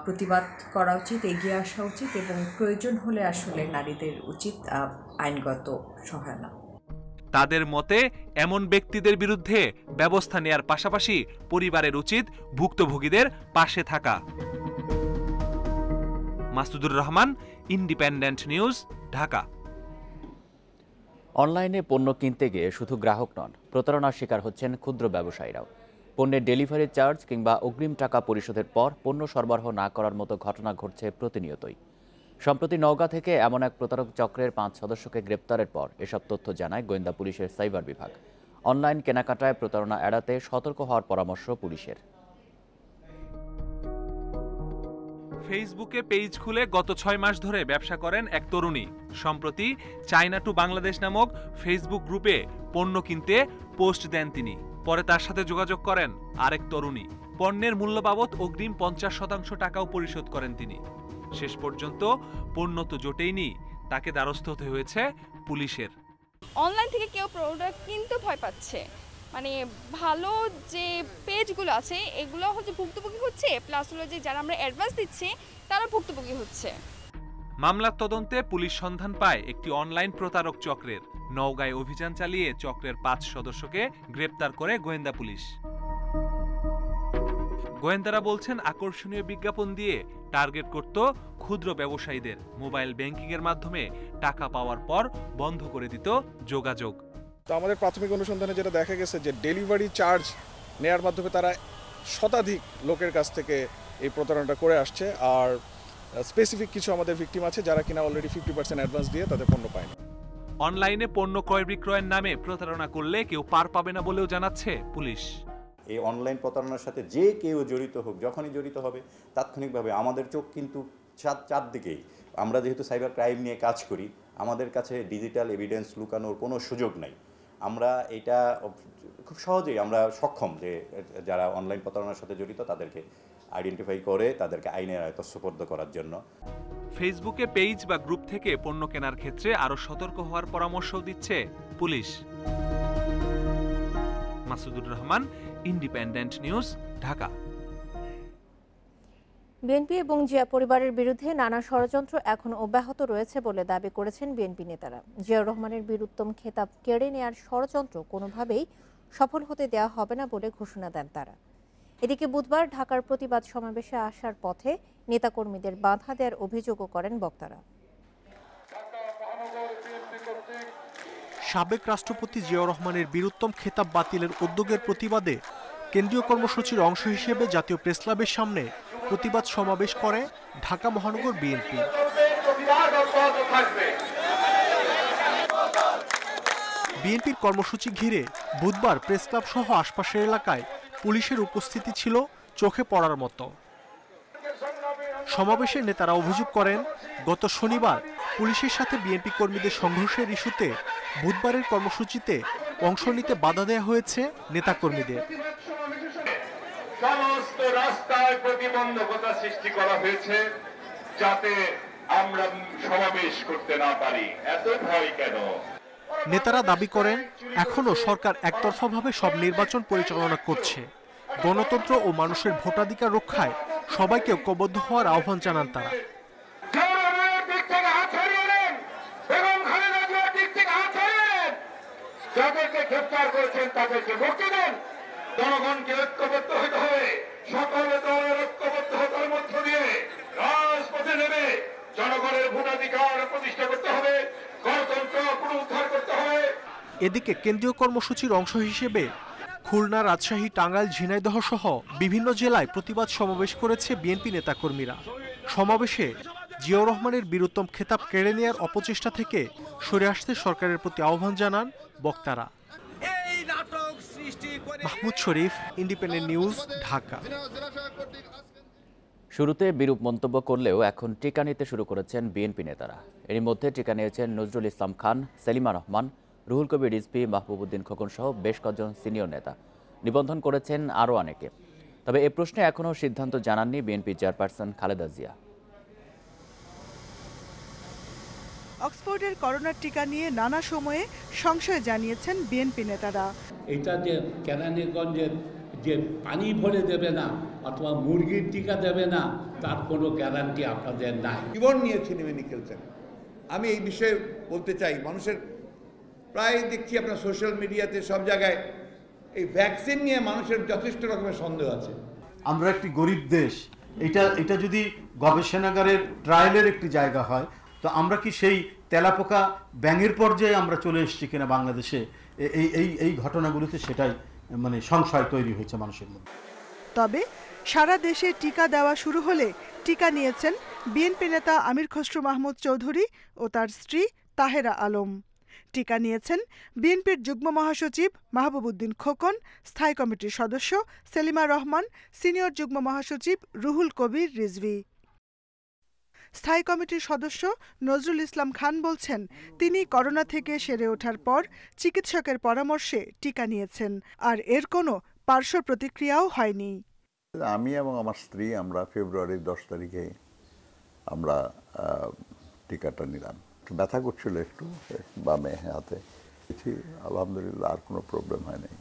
প্রতিবাদ করা উচিত, এগিয়ে আসা উচিত এবং প্রয়োজন হলে আসলে নারীদের উচিত আইনগত সহায়তা। তাদের মতে এমন ব্যক্তিদের বিরুদ্ধে ব্যবস্থা নেয়ার পাশাপাশি পরিবারের উচিত ভুক্তভোগীদের পাশে থাকা। Masudur Rahman, independent news, Dhaka. অনলাইনে পণ্য কিনতে গিয়ে শুধু গ্রাহক নন, প্রতারণার শিকার হচ্ছেন ক্ষুদ্র ব্যবসায়ীরাও। পণ্যের ডেলিভারি চার্জ কিংবা অগ্রিম টাকা পরিশোধের পর পণ্য সরবরাহ না করার মতো ঘটনা ঘটছে প্রতিনিয়তই। সম্প্রতি নওগাঁ থেকে এমন এক প্রতারক চক্রের 5 সদস্যকে গ্রেপ্তারের পর এসব তথ্য জানায় গোয়েন্দা পুলিশের সাইবার বিভাগ। অনলাইন কেনাকাটায় প্রতারণা এড়াতে সতর্ক হওয়ার পরামর্শ পুলিশের। ফেসবুকে পেজ খুলে গত 6 মাস ধরে ব্যবসা করেন এক তরুণী। সম্প্রতি চায়না টু বাংলাদেশ নামক ফেসবুক গ্রুপে পণ্য কিনতে পোস্ট দেন তিনি। পরে তার সাথে যোগাযোগ করেন আরেক তরুণী। পণ্যের মূল্য বাবদ অগ্রিম 50% টাকাও পরিশোধ করেন তিনি। শেষ পর্যন্ত পণ্য তো জোটেইনি, তাকে দ্বারস্থ হতে হয়েছে পুলিশের। অনলাইন থেকে কেউ প্রোডাক্ট কিনতে ভয় পাচ্ছে, মানে ভালো যে পেজগুলো আছে এগুলো হচ্ছে ভুক্তভোগী হচ্ছে, প্লাস হলো যে যারা আমরা অ্যাডভান্স দিচ্ছি তারা ভুক্তভোগী হচ্ছে। মামলার তদন্তে পুলিশ সন্ধান পায় একটি অনলাইন প্রতারক চক্রের। নওগাঁয় অভিযান চালিয়ে চক্রের 5 সদস্যকে গ্রেপ্তার করে গোয়েন্দা পুলিশ। গোয়েন্দারা বলছেন আকর্ষণীয় বিজ্ঞাপন দিয়ে টার্গেট করত ক্ষুদ্র ব্যবসায়ীদের। মোবাইল ব্যাংকিং এর মাধ্যমে টাকা পাওয়ার পর বন্ধ করে দিত যোগাযোগ। তো আমাদের প্রাথমিক অনুসন্ধানে যেটা দেখা গেছে যে ডেলিভারি চার্জ নেয়ার মাধ্যমে তারা শতাধিক লোকের কাছ থেকে এই প্রতারণাটা করে আসছে। আর স্পেসিফিক কিছু আমাদের ভিকটিম আছে যারা কিনা অলরেডি 50% অ্যাডভান্স দিয়ে তাদের পণ্য পায়নি। অনলাইনে পণ্য ক্রয় বিক্রয়ের নামে প্রতারণা করলে কেউ পার পাবে না বলেও জানাচ্ছে পুলিশ। এই অনলাইন প্রতারণার সাথে যে কেউ জড়িত হোক, যখনই জড়িত হবে তাৎক্ষণিকভাবে আমাদের চোখ কিন্তু চারদিকেই আমরা যেহেতু সাইবার ক্রাইম নিয়ে কাজ করি, আমাদের কাছে ডিজিটাল এভিডেন্স লুকানোর কোনো সুযোগ নাই। আমরা এটা খুব সহজেই আমরা সক্ষম যে যারা অনলাইন প্রতারণার সাথে জড়িত তাদেরকে আইডেন্টিফাই করে তাদেরকে আইনের আয়ত্তে সুপর্দ করার জন্য। ফেসবুকে পেজ বা গ্রুপ থেকে পণ্য কেনার ক্ষেত্রে আরও সতর্ক হওয়ার পরামর্শও দিচ্ছে police. Masudur Rahman, independent news, Dhaka. BNP এবং জিয়া পরিবারের বিরুদ্ধে নানা ষড়যন্ত্র এখনো অব্যাহত রয়েছে বলে দাবি করেছেন বিএনপি নেতারা। জিয়াউর রহমানের বীরুত্তম খেতাব কেড়ে নেয়ার ষড়যন্ত্র কোনোভাবেই সফল হতে দেওয়া হবে না বলে ঘোষণা দেন তারা। এদিকে বুধবার ঢাকার প্রতিবাদ সমাবেশে আসার পথে নেতাকর্মীদের বাধা দেওয়ার অভিযোগও করেন বক্তারা। সাবেক রাষ্ট্রপতি জিয়াউর রহমানের বীরুত্তম খেতাব বাতিলের উদ্যোগের প্রতিবাদে কেন্দ্রীয় কর্মসূচির অংশ হিসেবে জাতীয় প্রেসক্লাবের সামনে প্রতিবাদ সমাবেশ করে ঢাকা মহানগর বিএনপি। বিএনপির কর্মসূচি ঘিরে বুধবার প্রেসক্লাব সহ আশপাশের এলাকায় পুলিশের উপস্থিতি ছিল চোখে পড়ার মতো। সমাবেশের নেতারা অভিযোগ করেন, গত শনিবার পুলিশের সাথে বিএনপি কর্মীদের সংঘর্ষের ইস্যুতে বুধবারের কর্মসূচিতে অংশ নিতে বাধা দেওয়া হয়েছে নেতাকর্মীদের। সমস্ত রাস্তায় প্রতিবন্ধকতা সৃষ্টি করা হয়েছে যাতে আমরা সমাবেশ করতে না পারি। এত ভয় কেন? নেতারা দাবি করেন, এখনো সরকার একতরফাভাবে সব নির্বাচন পরিচালনা করছে। গণতন্ত্র ও মানুষের ভোটাধিকার রক্ষায় সবাইকে ঐক্যবদ্ধ হওয়ার আহ্বান জানান তারা। যাদেরকে গ্রেফতার করেছেন তাদেরকে মুক্তি দেন। জনগণকে ঐক্যবদ্ধ হতে হবে, সকল দলের ঐক্যবদ্ধতার মধ্য দিয়ে রাজপথে নেমে জনগণের ভোটাধিকার প্রতিষ্ঠা করতে হবে, গণতন্ত্র পুনরুদ্ধার করতে হবে। এদিকে কেন্দ্রীয় কর্মসূচির অংশ হিসেবে খুলনা, রাজশাহী, টাঙ্গাইল, ঝিনাইদহ সহ বিভিন্ন জেলায় প্রতিবাদ সমাবেশ করেছে বিএনপি নেতাকর্মীরা। সমাবেশে জিয়াউর রহমানের বীরুত্তম খেতাব কেড়ে নেওয়ার অপচেষ্টা থেকে সরে আসতে সরকারের প্রতি আহ্বান জানান বক্তারা। মাহমুদ শরীফ, ইন্ডিপেন্ডেন্ট নিউজ, ঢাকা। শুরুতে বিরূপ মন্তব্য করলেও এখন টিকা নিতে শুরু করেছেন বিএনপি নেতারা। এরই মধ্যে টিকা নিয়েছেন নজরুল ইসলাম খান, সেলিমা রহমান, রুহুল কবির রিজভী, মাহবুবউদ্দিন খোকন সহ বেশ কয়েকজন সিনিয়র নেতা। নিবন্ধন করেছেন আরও অনেকে। তবে এ প্রশ্নে এখনও সিদ্ধান্ত জানাননি বিএনপি চেয়ারপারসন খালেদা জিয়া। অক্সফোর্ডের করোনার টিকা নিয়ে নানা সময়ে সংশয় জানিয়েছেন বিএনপি নেতারা। এটা যে কেরানীগঞ্জের যে পানি ভরে দেবে না অথবা মুরগির টিকা দেবে না তার কোনো গ্যারান্টি আপনাদের নাই। জীবন নিয়েছেন মেডিকেলসেন। আমি এই বিষয়ে বলতে চাই, মানুষের প্রায় দেখছি আপনার সোশ্যাল মিডিয়াতে সব জায়গায় এই ভ্যাকসিন নিয়ে মানুষের যথেষ্ট রকমের সন্দেহ আছে। আমরা একটি গরিব দেশ, এটা যদি গবেষণাগারের ট্রায়ালের একটি জায়গা হয়, তো আমরা কি সেই তেলাপোকা ব্যাঙের পর্যায়ে আমরা চলে এসেছি কিনা বাংলাদেশে, এই ঘটনাগুলোতে সেটাই মানে সংশয় তৈরি হয়েছে মানুষের মধ্যে। তবে সারা দেশে টিকা দেওয়া শুরু হলে টিকা নিয়েছেন বিএনপি নেতা আমির খসরু মাহমুদ চৌধুরী ও তার স্ত্রী তাহেরা আলম। টিকা নিয়েছেন বিএনপির যুগ্ম মহাসচিব মাহবুবউদ্দিন খোকন, স্থায়ী কমিটির সদস্য সেলিমা রহমান, সিনিয়র যুগ্ম মহাসচিব রুহুল কবির রিজভী। স্থায়ী কমিটির সদস্য নজরুল ইসলাম খান বলছেন, তিনি করোনা থেকে সেরে ওঠার পর চিকিৎসকের পরামর্শে টিকা নিয়েছেন, আর এর কোনো পার্শ্ব প্রতিক্রিয়াও হয়নি। আমি এবং আমার স্ত্রী আমরা ফেব্রুয়ারির 10 তারিখে আমরা টিকাটা নিলাম। ব্যথা করছিল একটু বামে হাতে, আলহামদুলিল্লাহ আর কোনো প্রবলেম হয়নি।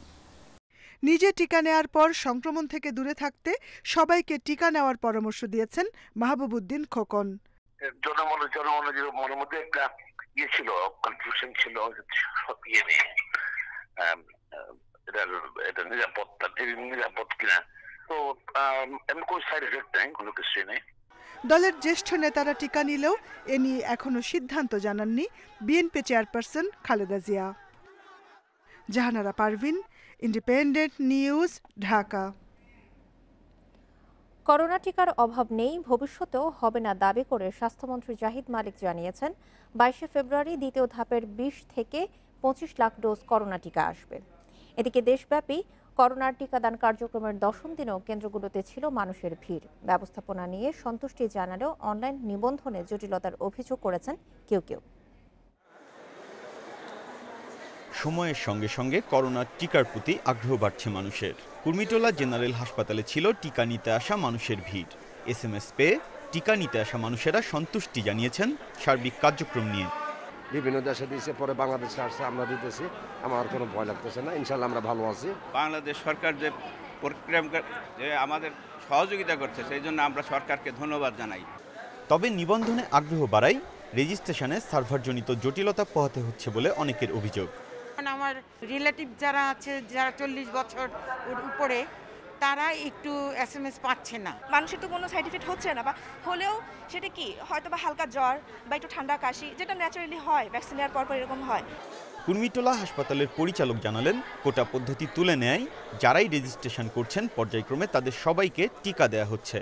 নিজে টিকা নেওয়ার পর সংক্রমণ থেকে দূরে থাকতে সবাইকে টিকা নেওয়ার পরামর্শ দিয়েছেন মাহবুবউদ্দিন খোকন। জনমনের মনের মধ্যে একটা ইয়ে ছিল, কনফিউশন ছিল এটা নিরাপদ কিনা, তো এমন কোনো সাইড এফেক্ট নেই, কোনো কিছু নেই। দলের জ্যেষ্ঠ নেতারা টিকা নিলেও এ নিয়ে এখনো সিদ্ধান্ত জানাননি BNP chairperson Khaleda Zia. Jahanara Parvin, independent news, Dhaka. Corona টিকার অভাব নেই, ভবিষ্যতেও হবে না দাবি করে স্বাস্থ্যমন্ত্রী জাহিদ মালিক জানিয়েছেন, 22 ফেব্রুয়ারি দ্বিতীয় ধাপের 20 থেকে 25 লাখ ডোজ করোনা টিকা আসবে। এদিকে দেশব্যাপী করোনার টিকাদান কার্যক্রমের 10ম দিনেও কেন্দ্রগুলোতে ছিল মানুষের ভিড়। ব্যবস্থাপনা নিয়ে সন্তুষ্টি জানালেও অনলাইন নিবন্ধনে জটিলতার অভিযোগ করেছেন কেউ কেউ। সময়ের সঙ্গে সঙ্গে করোনার টিকার প্রতি আগ্রহ বাড়ছে মানুষের। কুর্মিটোলা জেনারেল হাসপাতালে ছিল টিকা নিতে আসা মানুষের ভিড়। SMS পেয়ে টিকা নিতে আসা মানুষেরা সন্তুষ্টি জানিয়েছেন সার্বিক কার্যক্রম নিয়ে। বিভিন্ন দেশে দিয়েছে, পরে বাংলাদেশে আসছে, আমরা দিতেছি, আমার কোনো ভয় লাগতেছে না, ইনশাল্লাহ আমরা ভালো আছি। বাংলাদেশ সরকার যে প্রোগ্রাম যে আমাদের সহযোগিতা করছে, সেই জন্য আমরা সরকারকে ধন্যবাদ জানাই। তবে নিবন্ধনে আগ্রহ বাড়ায় রেজিস্ট্রেশনে সার্ভারজনিত জটিলতা পোহাতে হচ্ছে বলে অনেকের অভিযোগ। আমার রিলেটিভ যারা আছে, যারা 40 বছর উপরে, তারা একটু SMS পাচ্ছে না। মানুষের তো কোনো সাইড এফেক্ট হচ্ছে না, বা হলেও সেটা কি হয়তো বা হালকা জ্বর বা একটু ঠান্ডা কাশি, যেটা ন্যাচারালি হয়, ভ্যাকসিন নেওয়ার পর এরকম হয়। কুর্মিটোলা হাসপাতালের পরিচালক জানালেন, কোটা পদ্ধতি তুলে নেয় যারাই রেজিস্ট্রেশন করছেন পর্যায়ক্রমে তাদের সবাইকে টিকা দেওয়া হচ্ছে।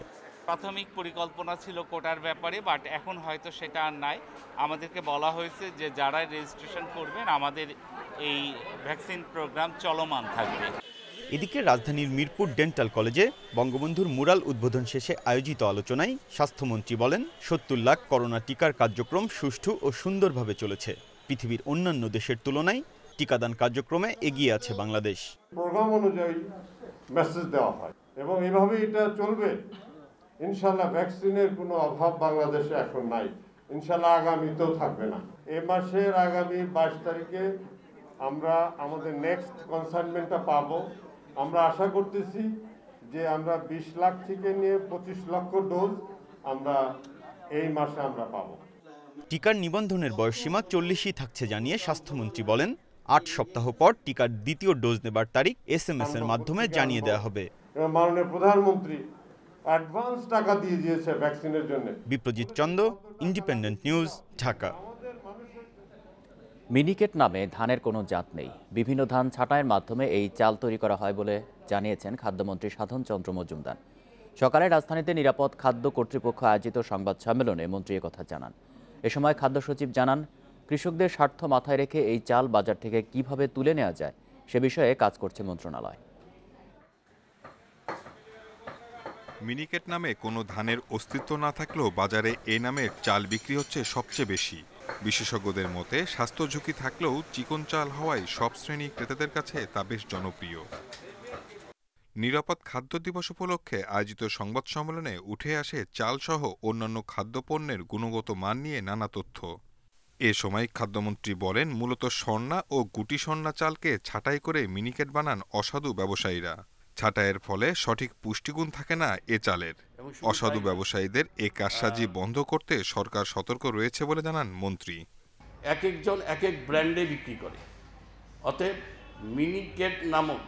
প্রাথমিক পরিকল্পনা ছিল কোটার ব্যাপারে, বাট এখন হয়তো সেটা আর নাই। আমাদেরকে বলা হয়েছে যে যারা রেজিস্ট্রেশন করবেন আমাদের এই ভ্যাকসিন প্রোগ্রাম চলমান থাকবে। এদিকে রাজধানীর মিরপুর ডেন্টাল কলেজে বঙ্গবন্ধুর মুরাল উদ্বোধন শেষে আয়োজিত আলোচনায় স্বাস্থ্যমন্ত্রী বলেন, 70 লাখ করোনা টিকার কার্যক্রম সুষ্ঠু ও সুন্দরভাবে চলেছে। পৃথিবীর অন্যান্য দেশের তুলনায় টিকাদান কার্যক্রমে এগিয়ে আছে বাংলাদেশ। প্রোগ্রাম অনুযায়ী মেসেজ দেওয়া হয় এবং এইভাবে এটা চলবে। ইনশাল্লাহ ভ্যাকসিনের কোনো অভাব বাংলাদেশে এখন নাই, ইনশাল্লাহ আগামীতেও থাকবে না। এ মাসের আগামী 22 তারিখে আমরা আমাদের নেক্সট কনসাইনমেন্টটা পাবো। আমরা আশা করতেছি যে আমরা 20 লাখ থেকে নিয়ে 25 লক্ষ ডোজ আমরা এই মাসে আমরা পাবো। টিকার নিবন্ধনের বয়সসীমা 40ই থাকছে জানিয়ে স্বাস্থ্যমন্ত্রী বলেন, 8 সপ্তাহ পর টিকার দ্বিতীয় ডোজ নেবার তারিখ SMS এর মাধ্যমে জানিয়ে দেওয়া হবে। মাননীয় প্রধানমন্ত্রী অ্যাডভান্স টাকা দিয়ে দিয়েছে ভ্যাকসিনের জন্য। Biprojit Chanda, independent news, Dhaka. মিনিকেট নামে ধানের কোনো জাত নেই। বিভিন্ন ধান ছাঁটাইয়ের মাধ্যমে এই চাল তৈরি করা হয় বলে জানিয়েছেন খাদ্যমন্ত্রী সাধন চন্দ্র মজুমদার। সকালে রাজধানীতে নিরাপদ খাদ্য কর্তৃপক্ষ আয়োজিত সংবাদ সম্মেলনে মন্ত্রী কথা জানান। এ সময় খাদ্য সচিব জানান, কৃষকদের স্বার্থ মাথায় রেখে এই চাল বাজার থেকে কিভাবে তুলে নেওয়া যায় সে বিষয়ে কাজ করছে মন্ত্রণালয়। মিনিকেট নামে কোনো ধানের অস্তিত্ব না থাকলেও বাজারে এই নামের চাল বিক্রি হচ্ছে সবচেয়ে বেশি। বিশেষজ্ঞদের মতে স্বাস্থ্য ঝুঁকি থাকলেও চিকন চাল হওয়ায় সব শ্রেণী ক্রেতাদের কাছে তা বেশ জনপ্রিয়। নিরাপদ খাদ্য দিবস উপলক্ষে আয়োজিত সংবাদ সম্মেলনে উঠে আসে চালসহ অন্যান্য খাদ্যপণ্যের গুণগত মান নিয়ে নানা তথ্য। এ সময় খাদ্যমন্ত্রী বলেন, মূলত স্বর্ণা ও গুটি স্বর্ণা চালকে ছাঁটাই করে মিনিকেট বানান অসাধু ব্যবসায়ীরা। ছাঁটাইয়ের ফলে সঠিক পুষ্টিগুণ থাকে না এ চালের। অসাধু ব্যবসায়ীদের এ কারসাজি বন্ধ করতে সরকার সতর্ক রয়েছে বলে জানান মন্ত্রী। এক একজন এক এক ব্র্যান্ডে বিক্রি করে, অতএব মিনিকেট নামক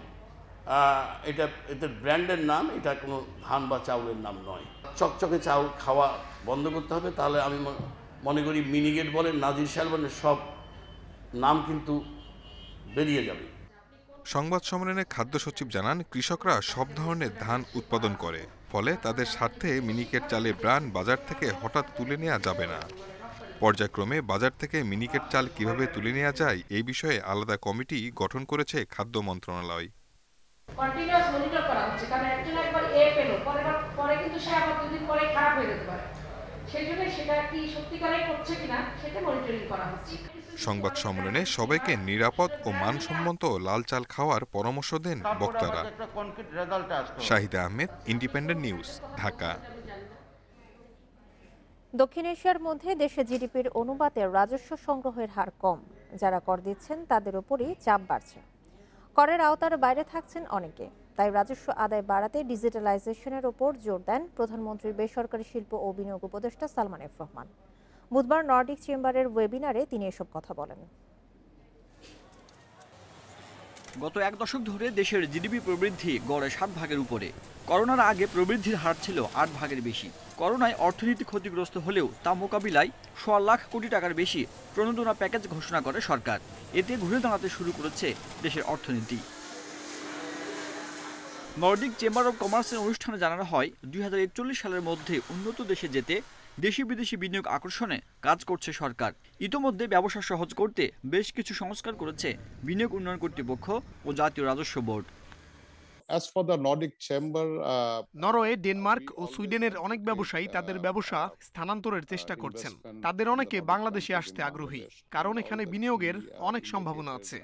এটা এদের ব্র্যান্ডের নাম, এটা কোনো ধান বা চাউলের নাম নয়। চকচকে চাউল খাওয়া বন্ধ করতে হবে, তাহলে আমি মনে করি মিনিকেট বলেন, নাজির শাল বলেন, সব নাম কিন্তু বেরিয়ে যাবে। সংবাদ সম্মেলনে খাদ্য সচিব জানান, কৃষকরা সব ধরনের ধান উৎপাদন করে, ফলে তাদের স্বার্থে মিনিকেট চালের ব্র্যান্ড বাজার থেকে হঠাৎ তুলে নেওয়া যাবে না। পর্যায়ক্রমে বাজার থেকে মিনিকেট চাল কিভাবে তুলে নেওয়া যায় এই বিষয়ে আলাদা কমিটি গঠন করেছে খাদ্য মন্ত্রণালয়। কন্টিনিউয়াস মনিটর করা হচ্ছে, কারণ একজন একবার পেল, পরে কিন্তু সে আবার 2 দিন পরে খারাপ হয়ে যেতে পারে। সেই জন্য সেটা কি সত্যিকারে করছে কিনা সেটা মনিটরিং করা হচ্ছে। সংবাদ সম্মেলনে সবাইকে নিরাপদ ও মানসম্মত লাল চাল খাওয়ার পরামর্শ দেন বক্তারা। Shahida Ahmed, independent news, Dhaka. দক্ষিণ এশিয়ার মধ্যে দেশে জিডিপির অনুপাতে রাজস্ব সংগ্রহের হার কম। যারা কর দিচ্ছেন তাদের উপরই চাপ বাড়ছে। করের আওতার বাইরে থাকছেন অনেকে। তাই রাজস্ব আদায় বাড়াতে ডিজিটালাইজেশনের ওপর জোর দেন প্রধানমন্ত্রীর বেসরকারি শিল্প ও বিনিয়োগ উপদেষ্টা সালমান এফ রহমান। বুধবার নর্ডিক চেম্বারের ওয়েবিনারে তিনি এসব কথা বলেন। গত 1 দশক ধরে দেশের জিডিপি প্রবৃদ্ধি গড়ে 7 ভাগের উপরে। করোনার আগে প্রবৃদ্ধির হার ছিল 8 ভাগের বেশি। করোনায় অর্থনীতি ক্ষতিগ্রস্ত হলেও তা মোকাবিলায় 1.25 লাখ কোটি টাকার বেশি প্রণোদনা প্যাকেজ ঘোষণা করে সরকার। এতে ঘুরে দাঁড়াতে শুরু করেছে দেশের অর্থনীতি। নর্ডিক চেম্বার অব কমার্সের অনুষ্ঠানে জানানো হয়, 2041 সালের মধ্যে উন্নত দেশে যেতে দেশি বিদেশি বিনিয়োগ আকর্ষণে কাজ করছে সরকার। ইতোমধ্যে ব্যবসা সহজ করতে বেশ কিছু সংস্কার করেছে বিনিয়োগ উন্নয়ন কর্তৃপক্ষ ও জাতীয় রাজস্ব বোর্ড। নরওয়ে, ডেনমার্ক ও সুইডেনের অনেক ব্যবসায়ী তাদের ব্যবসা স্থানান্তরের চেষ্টা করছেন। তাদের অনেকে বাংলাদেশে আসতে আগ্রহী, কারণ এখানে বিনিয়োগের অনেক সম্ভাবনা আছে।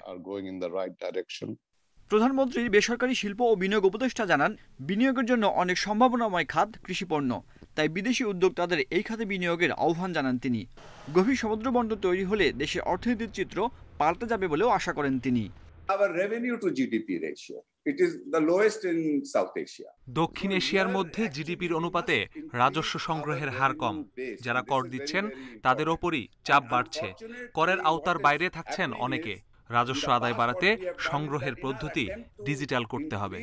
প্রধানমন্ত্রীর বেসরকারি শিল্প ও বিনিয়োগ উপদেষ্টা জানান, বিনিয়োগের জন্য অনেক সম্ভাবনাময় খাত কৃষিপণ্য, তাই বিদেশি উদ্যোক্তাদের এই খাতে বিনিয়োগের আহ্বান জানান তিনি। গভীর সমুদ্র বন্দর তৈরি হলে দেশের অর্থনীতির চিত্র পাল্টে যাবে বলেও আশা করেন তিনি। দক্ষিণ এশিয়ার মধ্যে জিডিপির অনুপাতে রাজস্ব সংগ্রহের হার কম। যারা কর দিচ্ছেন তাদের ওপরই চাপ বাড়ছে। করের আওতার বাইরে থাকছেন অনেকে। রাজস্ব আদায় বাড়াতে সংগ্রহের পদ্ধতি ডিজিটাল করতে হবে।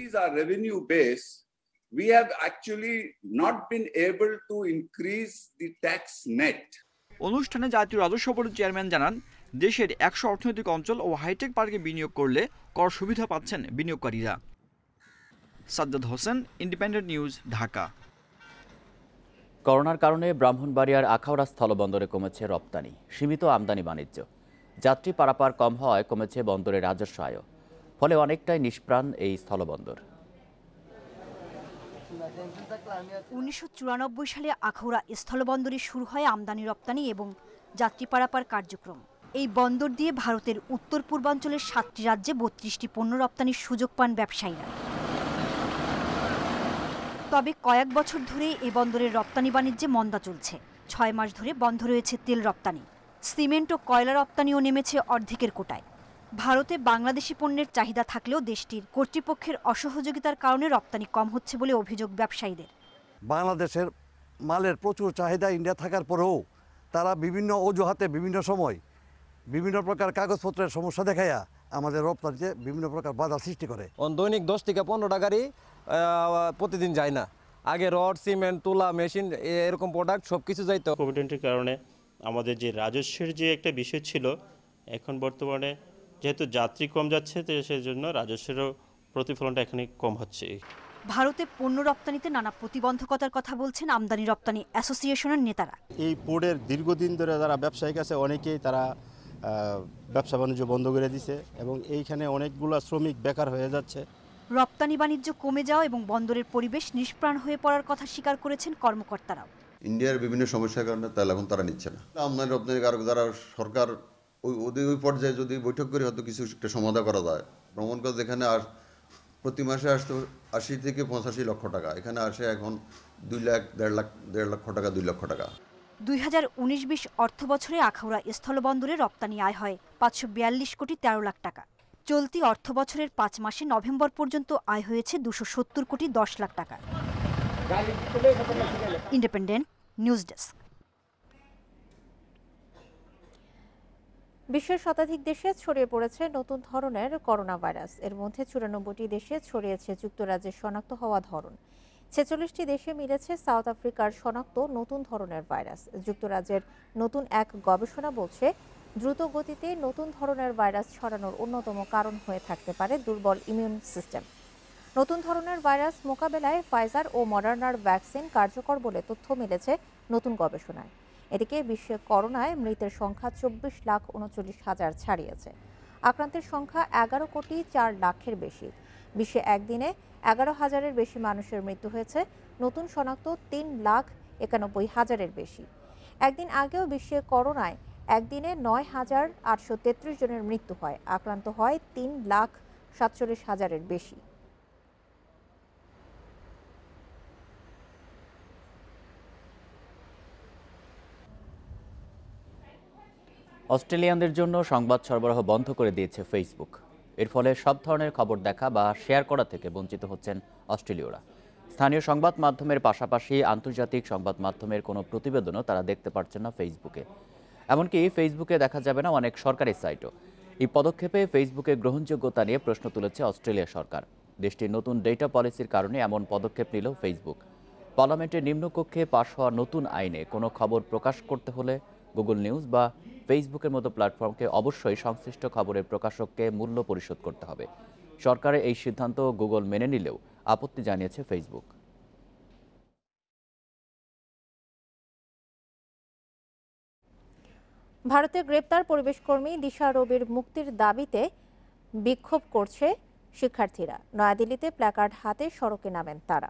অনুষ্ঠানে জাতীয় রাজস্ব বোর্ডের চেয়ারম্যান জানান, দেশের 100 অর্থনৈতিক অঞ্চল ও হাইটেক পার্কে বিনিয়োগ করলে কর সুবিধা পাচ্ছেন বিনিয়োগকারীরা। Sajjad Hossain, independent news, Dhaka. করোনার কারণে ব্রাহ্মণবাড়িয়ার আখাউড়া স্থলবন্দরে কমেছে রপ্তানি, সীমিত আমদানি বাণিজ্য। যাত্রী পারাপার কম হওয়ায় কমেছে বন্দরের রাজস্ব আয়, ফলে অনেকটাই নিষ্প্রাণ এই স্থলবন্দর। 1994 সালে আখাউড়া স্থলবন্দরে শুরু হয় আমদানি রপ্তানি এবং যাত্রী পারাপার কার্যক্রম। এই বন্দর দিয়ে ভারতের উত্তর পূর্বাঞ্চলের 7টি রাজ্যে 32টি পণ্য রপ্তানির সুযোগ পান ব্যবসায়ীরা। তবে কয়েক বছর ধরে এই বন্দরের রপ্তানি বাণিজ্যে মন্দা চলছে। 6 মাস ধরে বন্ধ রয়েছে তেল রপ্তানি। সিমেন্ট ও কয়লা রপ্তানিও নেমেছে অর্ধেকের কোটায়। ভারতে বাংলাদেশি পণ্যের চাহিদা থাকলেও দেশটির কর্তৃপক্ষের অসহযোগিতার কারণে রপ্তানি কম হচ্ছে বলে অভিযোগ ব্যবসায়ীদের। বাংলাদেশের মালের প্রচুর চাহিদা ইন্ডিয়া থাকার পরেও তারা বিভিন্ন অজুহাতে বিভিন্ন সময় বিভিন্ন প্রকার কাগজপত্রের সমস্যা দেখাইয়া আমাদের রপ্তানিতে বিভিন্ন প্রকার বাধা সৃষ্টি করে। দৈনিক 10 থেকে 15টা গাড়ি প্রতিদিন যায় না। আগে রড, সিমেন্ট, তুলা, মেশিন এরকম প্রোডাক্ট সব কিছু যাইতো। কোভিড-19 কারণে আমাদের যে রাজস্বের যে একটা বিষয় ছিল, এখন বর্তমানে যেহেতু যাত্রী কম যাচ্ছে, তো সেই জন্য রাজস্বেরও প্রতিফলনটা এখানে কম হচ্ছে। ভারতে পণ্য রপ্তানিতে নানা প্রতিবন্ধকতার কথা বলছেন আমদানি রপ্তানি অ্যাসোসিয়েশনের নেতারা। এই পোর্টের দীর্ঘদিন ধরে যারা ব্যবসায়িক আছে অনেকেই তারা ব্যবসা বাণিজ্য বন্ধ করে দিছে এবং এইখানে অনেকগুলো শ্রমিক বেকার হয়ে যাচ্ছে। রপ্তানি বাণিজ্য কমে যাওয়া এবং বন্দরের পরিবেশ নিষ্প্রাণ হয়ে পড়ার কথা স্বীকার করেছেন কর্মকর্তারাও। ইন্ডিয়ার বিভিন্ন সমস্যার কারণে তেল এখন তারা নিচ্ছে না। আমদানি রপ্তানি কারক যারা সরকার ওই পর্যায়ে যদি বৈঠক করে হয়তো কিছু একটা সমাধান করা যায়। ভ্রমণ করে যেখানে আর প্রতি মাসে আসতো 80 থেকে 85 লক্ষ টাকা, এখানে আসে এখন 2 লাখ, 1.5 লক্ষ টাকা, 2 লক্ষ টাকা। 2019-20 অর্থ বছরে আখাউড়া স্থলবন্দরে রপ্তানি আয় হয় 542 কোটি 13 লাখ টাকা। চলতি অর্থ বছরের 5 মাসে নভেম্বর পর্যন্ত আয় হয়েছে 270 কোটি 10 লাখ টাকা। Independent news desk. বিশ্বের শতাধিক দেশে ছড়িয়ে পড়েছে নতুন ধরনের করোনা ভাইরাস। এর মধ্যে 94টি দেশে ছড়িয়েছে যুক্তরাজ্যের শনাক্ত হওয়া ধরন। 46টি দেশে মিলেছে সাউথ আফ্রিকার শনাক্ত নতুন ধরনের ভাইরাস। যুক্তরাজ্যের নতুন এক গবেষণা বলছে, দ্রুত গতিতে নতুন ধরনের ভাইরাস ছড়ানোর অন্যতম কারণ হয়ে থাকতে পারে দুর্বল ইমিউন সিস্টেম। নতুন ধরনের ভাইরাস মোকাবেলায় ফাইজার ও মডার্নার ভ্যাকসিন কার্যকর বলে তথ্য মিলেছে নতুন গবেষণায়। এদিকে বিশ্বে করোনায় মৃতের সংখ্যা 24,39,000 ছাড়িয়েছে। আক্রান্তের সংখ্যা 11 কোটি 4 লাখের বেশি। বিশ্বে একদিনে 11,000-এর বেশি মানুষের মৃত্যু হয়েছে। নতুন শনাক্ত 3,91,000-এর বেশি। একদিন আগেও বিশ্বে করোনায় একদিনে 9,833 জনের মৃত্যু হয়। আক্রান্ত হয় 3,47,000-এর বেশি। অস্ট্রেলিয়ানদের জন্য সংবাদ সরবরাহ বন্ধ করে দিয়েছে ফেসবুক। এর ফলে সব ধরনের খবর দেখা বা শেয়ার করা থেকে বঞ্চিত হচ্ছেন অস্ট্রেলীয়রা। স্থানীয় সংবাদ মাধ্যমের পাশাপাশি আন্তর্জাতিক সংবাদ মাধ্যমের কোনো প্রতিবেদনও তারা দেখতে পারছেন না ফেসবুকে। এমনকি ফেসবুকে দেখা যাবে না অনেক সরকারি সাইটও। এই পদক্ষেপে ফেসবুকের গ্রহণযোগ্যতা নিয়ে প্রশ্ন তুলেছে অস্ট্রেলিয়া সরকার। দেশটির নতুন ডেটা পলিসির কারণে এমন পদক্ষেপ নিল ফেসবুক। পার্লামেন্টের নিম্নকক্ষে পাশ হওয়া নতুন আইনে কোনো খবর প্রকাশ করতে হলে গুগল নিউজ বা ফেসবুকের মতো প্ল্যাটফর্মকে অবশ্যই সংশ্লিষ্ট খবরের প্রকাশককে মূল্য পরিশোধ করতে হবে। সরকারের এই সিদ্ধান্ত গুগল মেনে নিলেও আপত্তি জানিয়েছে ফেসবুক। ভারতে গ্রেপ্তার পরিবেশকর্মী দিশা রবির মুক্তির দাবিতে বিক্ষোভ করছে শিক্ষার্থীরা। নয়াদিল্লিতে প্ল্যাকার্ড হাতে সড়কে নামেন তারা।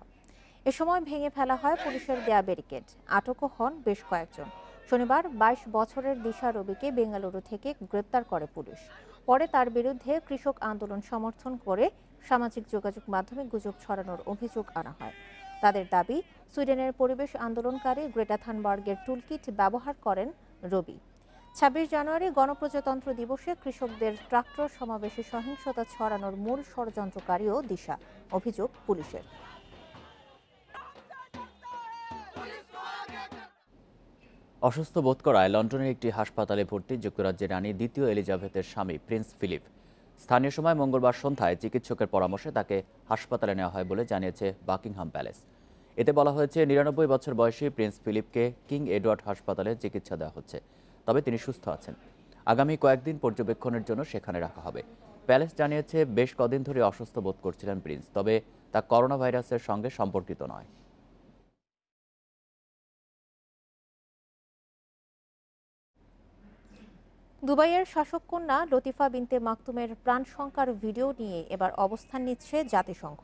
এ সময় ভেঙে ফেলা হয় পুলিশের দেয়া ব্যারিকেড। আটকও হন বেশ কয়েকজন। শনিবার 22 বছরের দিশা রবিকে বেঙ্গালুরু থেকে গ্রেপ্তার করে পুলিশ। পরে তার বিরুদ্ধে কৃষক আন্দোলন সমর্থন করে সামাজিক যোগাযোগ মাধ্যমে গুজব ছড়ানোর অভিযোগ আনা হয়। তাদের দাবি, সুইডেনের পরিবেশ আন্দোলনকারী গ্রেটা থানবার্গের টুলকিট ব্যবহার করেন রবি। 26 জানুয়ারি গণপ্রজাতন্ত্র দিবসে কৃষকদের ট্রাক্টর সমাবেশে সহিংসতা ছড়ানোর মূল ষড়যন্ত্রকারীও দিশা, অভিযোগ পুলিশের। অসুস্থ বোধ করায় লন্ডনের একটি হাসপাতালে ভর্তি যুক্তরাজ্যের রানী দ্বিতীয় এলিজাবেথের স্বামী প্রিন্স ফিলিপ। স্থানীয় সময় মঙ্গলবার সন্ধ্যায় চিকিৎসকের পরামর্শে তাকে হাসপাতালে নেওয়া হয় বলে জানিয়েছে বাকিংহাম প্যালেস। এতে বলা হয়েছে 99 বছর বয়সী প্রিন্স ফিলিপকে কিং এডওয়ার্ড হাসপাতালে চিকিৎসা দেওয়া হচ্ছে, তবে তিনি সুস্থ আছেন। আগামী কয়েকদিন পর্যবেক্ষণের জন্য সেখানে রাখা হবে। প্যালেস জানিয়েছে বেশ কদিন ধরে অসুস্থ বোধ করছিলেন প্রিন্স, তবে তা করোনা ভাইরাসের সঙ্গে সম্পর্কিত নয়। দুবাইয়ের শাসক কন্যা লতিফা বিনতে মাকতুমের প্রাণ সংহার ভিডিও নিয়ে এবার অবস্থান নিচ্ছে জাতিসংঘ।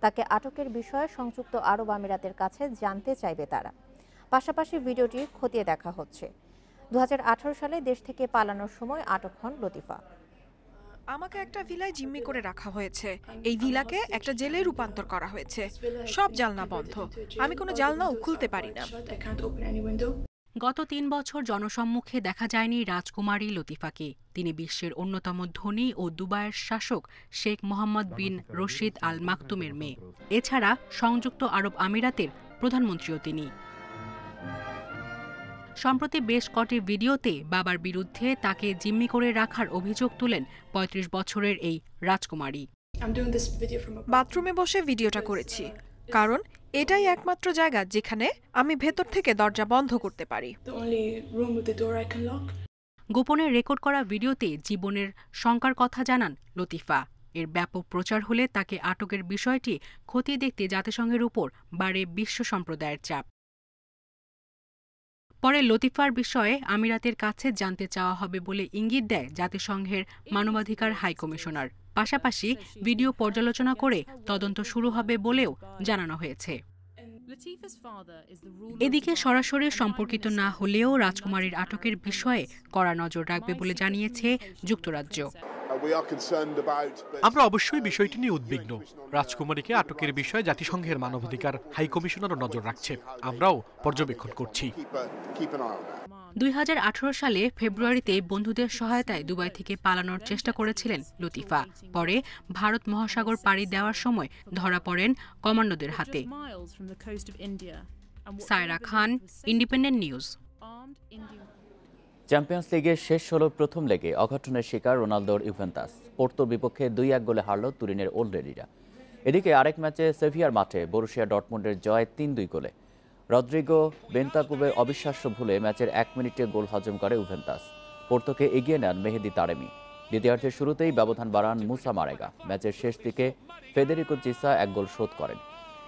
তাকে আটকের বিষয়ে সংযুক্ত আরব আমিরাতের কাছে জানতে চাইবে তারা। পাশাপাশি ভিডিওটি খতিয়ে দেখা হচ্ছে। 2018 সালে দেশ থেকে পালানোর সময় আটক হন লতিফা। আমাকে একটা ভিলায় জিম্মি করে রাখা হয়েছে। এই ভিলাকে একটা জেলে রূপান্তর করা হয়েছে। সব জানলা বন্ধ, আমি কোনো জানলাও খুলতে পারি না। গত 3 বছর জনসম্মুখে দেখা যায়নি রাজকুমারী লতিফাকে। তিনি বিশ্বের অন্যতম ধনী ও দুবাইয়ের শাসক শেখ মোহাম্মদ বিন রশিদ আল মাকতুমের মেয়ে। এছাড়া সংযুক্ত আরব আমিরাতের প্রধানমন্ত্রীও তিনি। সম্প্রতি বেশ কটি ভিডিওতে বাবার বিরুদ্ধে তাকে জিম্মি করে রাখার অভিযোগ তুলেন 35 বছরের এই রাজকুমারী। বাথরুমে বসে ভিডিওটা করেছি, কারণ এটাই একমাত্র জায়গা যেখানে আমি ভেতর থেকে দরজা বন্ধ করতে পারি। গোপনে রেকর্ড করা ভিডিওতে জীবনের শঙ্কার কথা জানান লতিফা। এর ব্যাপক প্রচার হলে তাকে আটকের বিষয়টি খতিয়ে দেখতে জাতিসংঘের উপর বাড়ে বিশ্ব সম্প্রদায়ের চাপ। পরে লতিফার বিষয়ে আমিরাতের কাছে জানতে চাওয়া হবে বলে ইঙ্গিত দেয় জাতিসংঘের মানবাধিকার হাইকমিশনার। পাশাপাশি ভিডিও পর্যালোচনা করে তদন্ত শুরু হবে বলেও জানানো হয়েছে। এদিকে সরাসরি সম্পর্কিত না হলেও রাজকুমারীর আটকের বিষয়ে কড়া নজর রাখবে বলে জানিয়েছে যুক্তরাজ্য। আমরা অবশ্যই বিষয়টি নিয়ে উদ্বিগ্ন। রাজকুমারীকে আটকের বিষয়ে জাতিসংঘের মানবাধিকার হাইকমিশনারও নজর রাখছে, আমরাও পর্যবেক্ষণ করছি। 2018 সালে ফেব্রুয়ারিতে বন্ধুদের সহায়তায় দুবাই থেকে পালানোর চেষ্টা করেছিলেন লতিফা। পরে ভারত মহাসাগর পাড়ি দেওয়ার সময় ধরা পড়েন কমান্ডোদের হাতে। সায়রা খান, ইন্ডিপেন্ডেন্ট নিউজ। চ্যাম্পিয়ন্স লিগের শেষ 16 প্রথম লেগে অঘটনের শিকার রোনালদোর ইউভেন্টাস। পোর্তোর বিপক্ষে 2-1 গোলে হারল তুরিনের ওল্ড রেডিরা। এদিকে আরেক ম্যাচে সেভিয়ার মাঠে বরুসিয়া ডর্টমুন্ডের জয় 3-2 গোলে। রদ্রিগো বেন্তাকুবের অবিশ্বাস্য ভুলে ম্যাচের 1 মিনিটে গোল হজম করে ইউভেন্টাস। পোর্তোকে এগিয়ে নেন মেহেদি তারেমি। দ্বিতীয়ার্ধের শুরুতেই ব্যবধান বাড়ান মুসা মারেগা। ম্যাচের শেষ দিকে ফেদেরিকো চিসা 1 গোল শোধ করেন।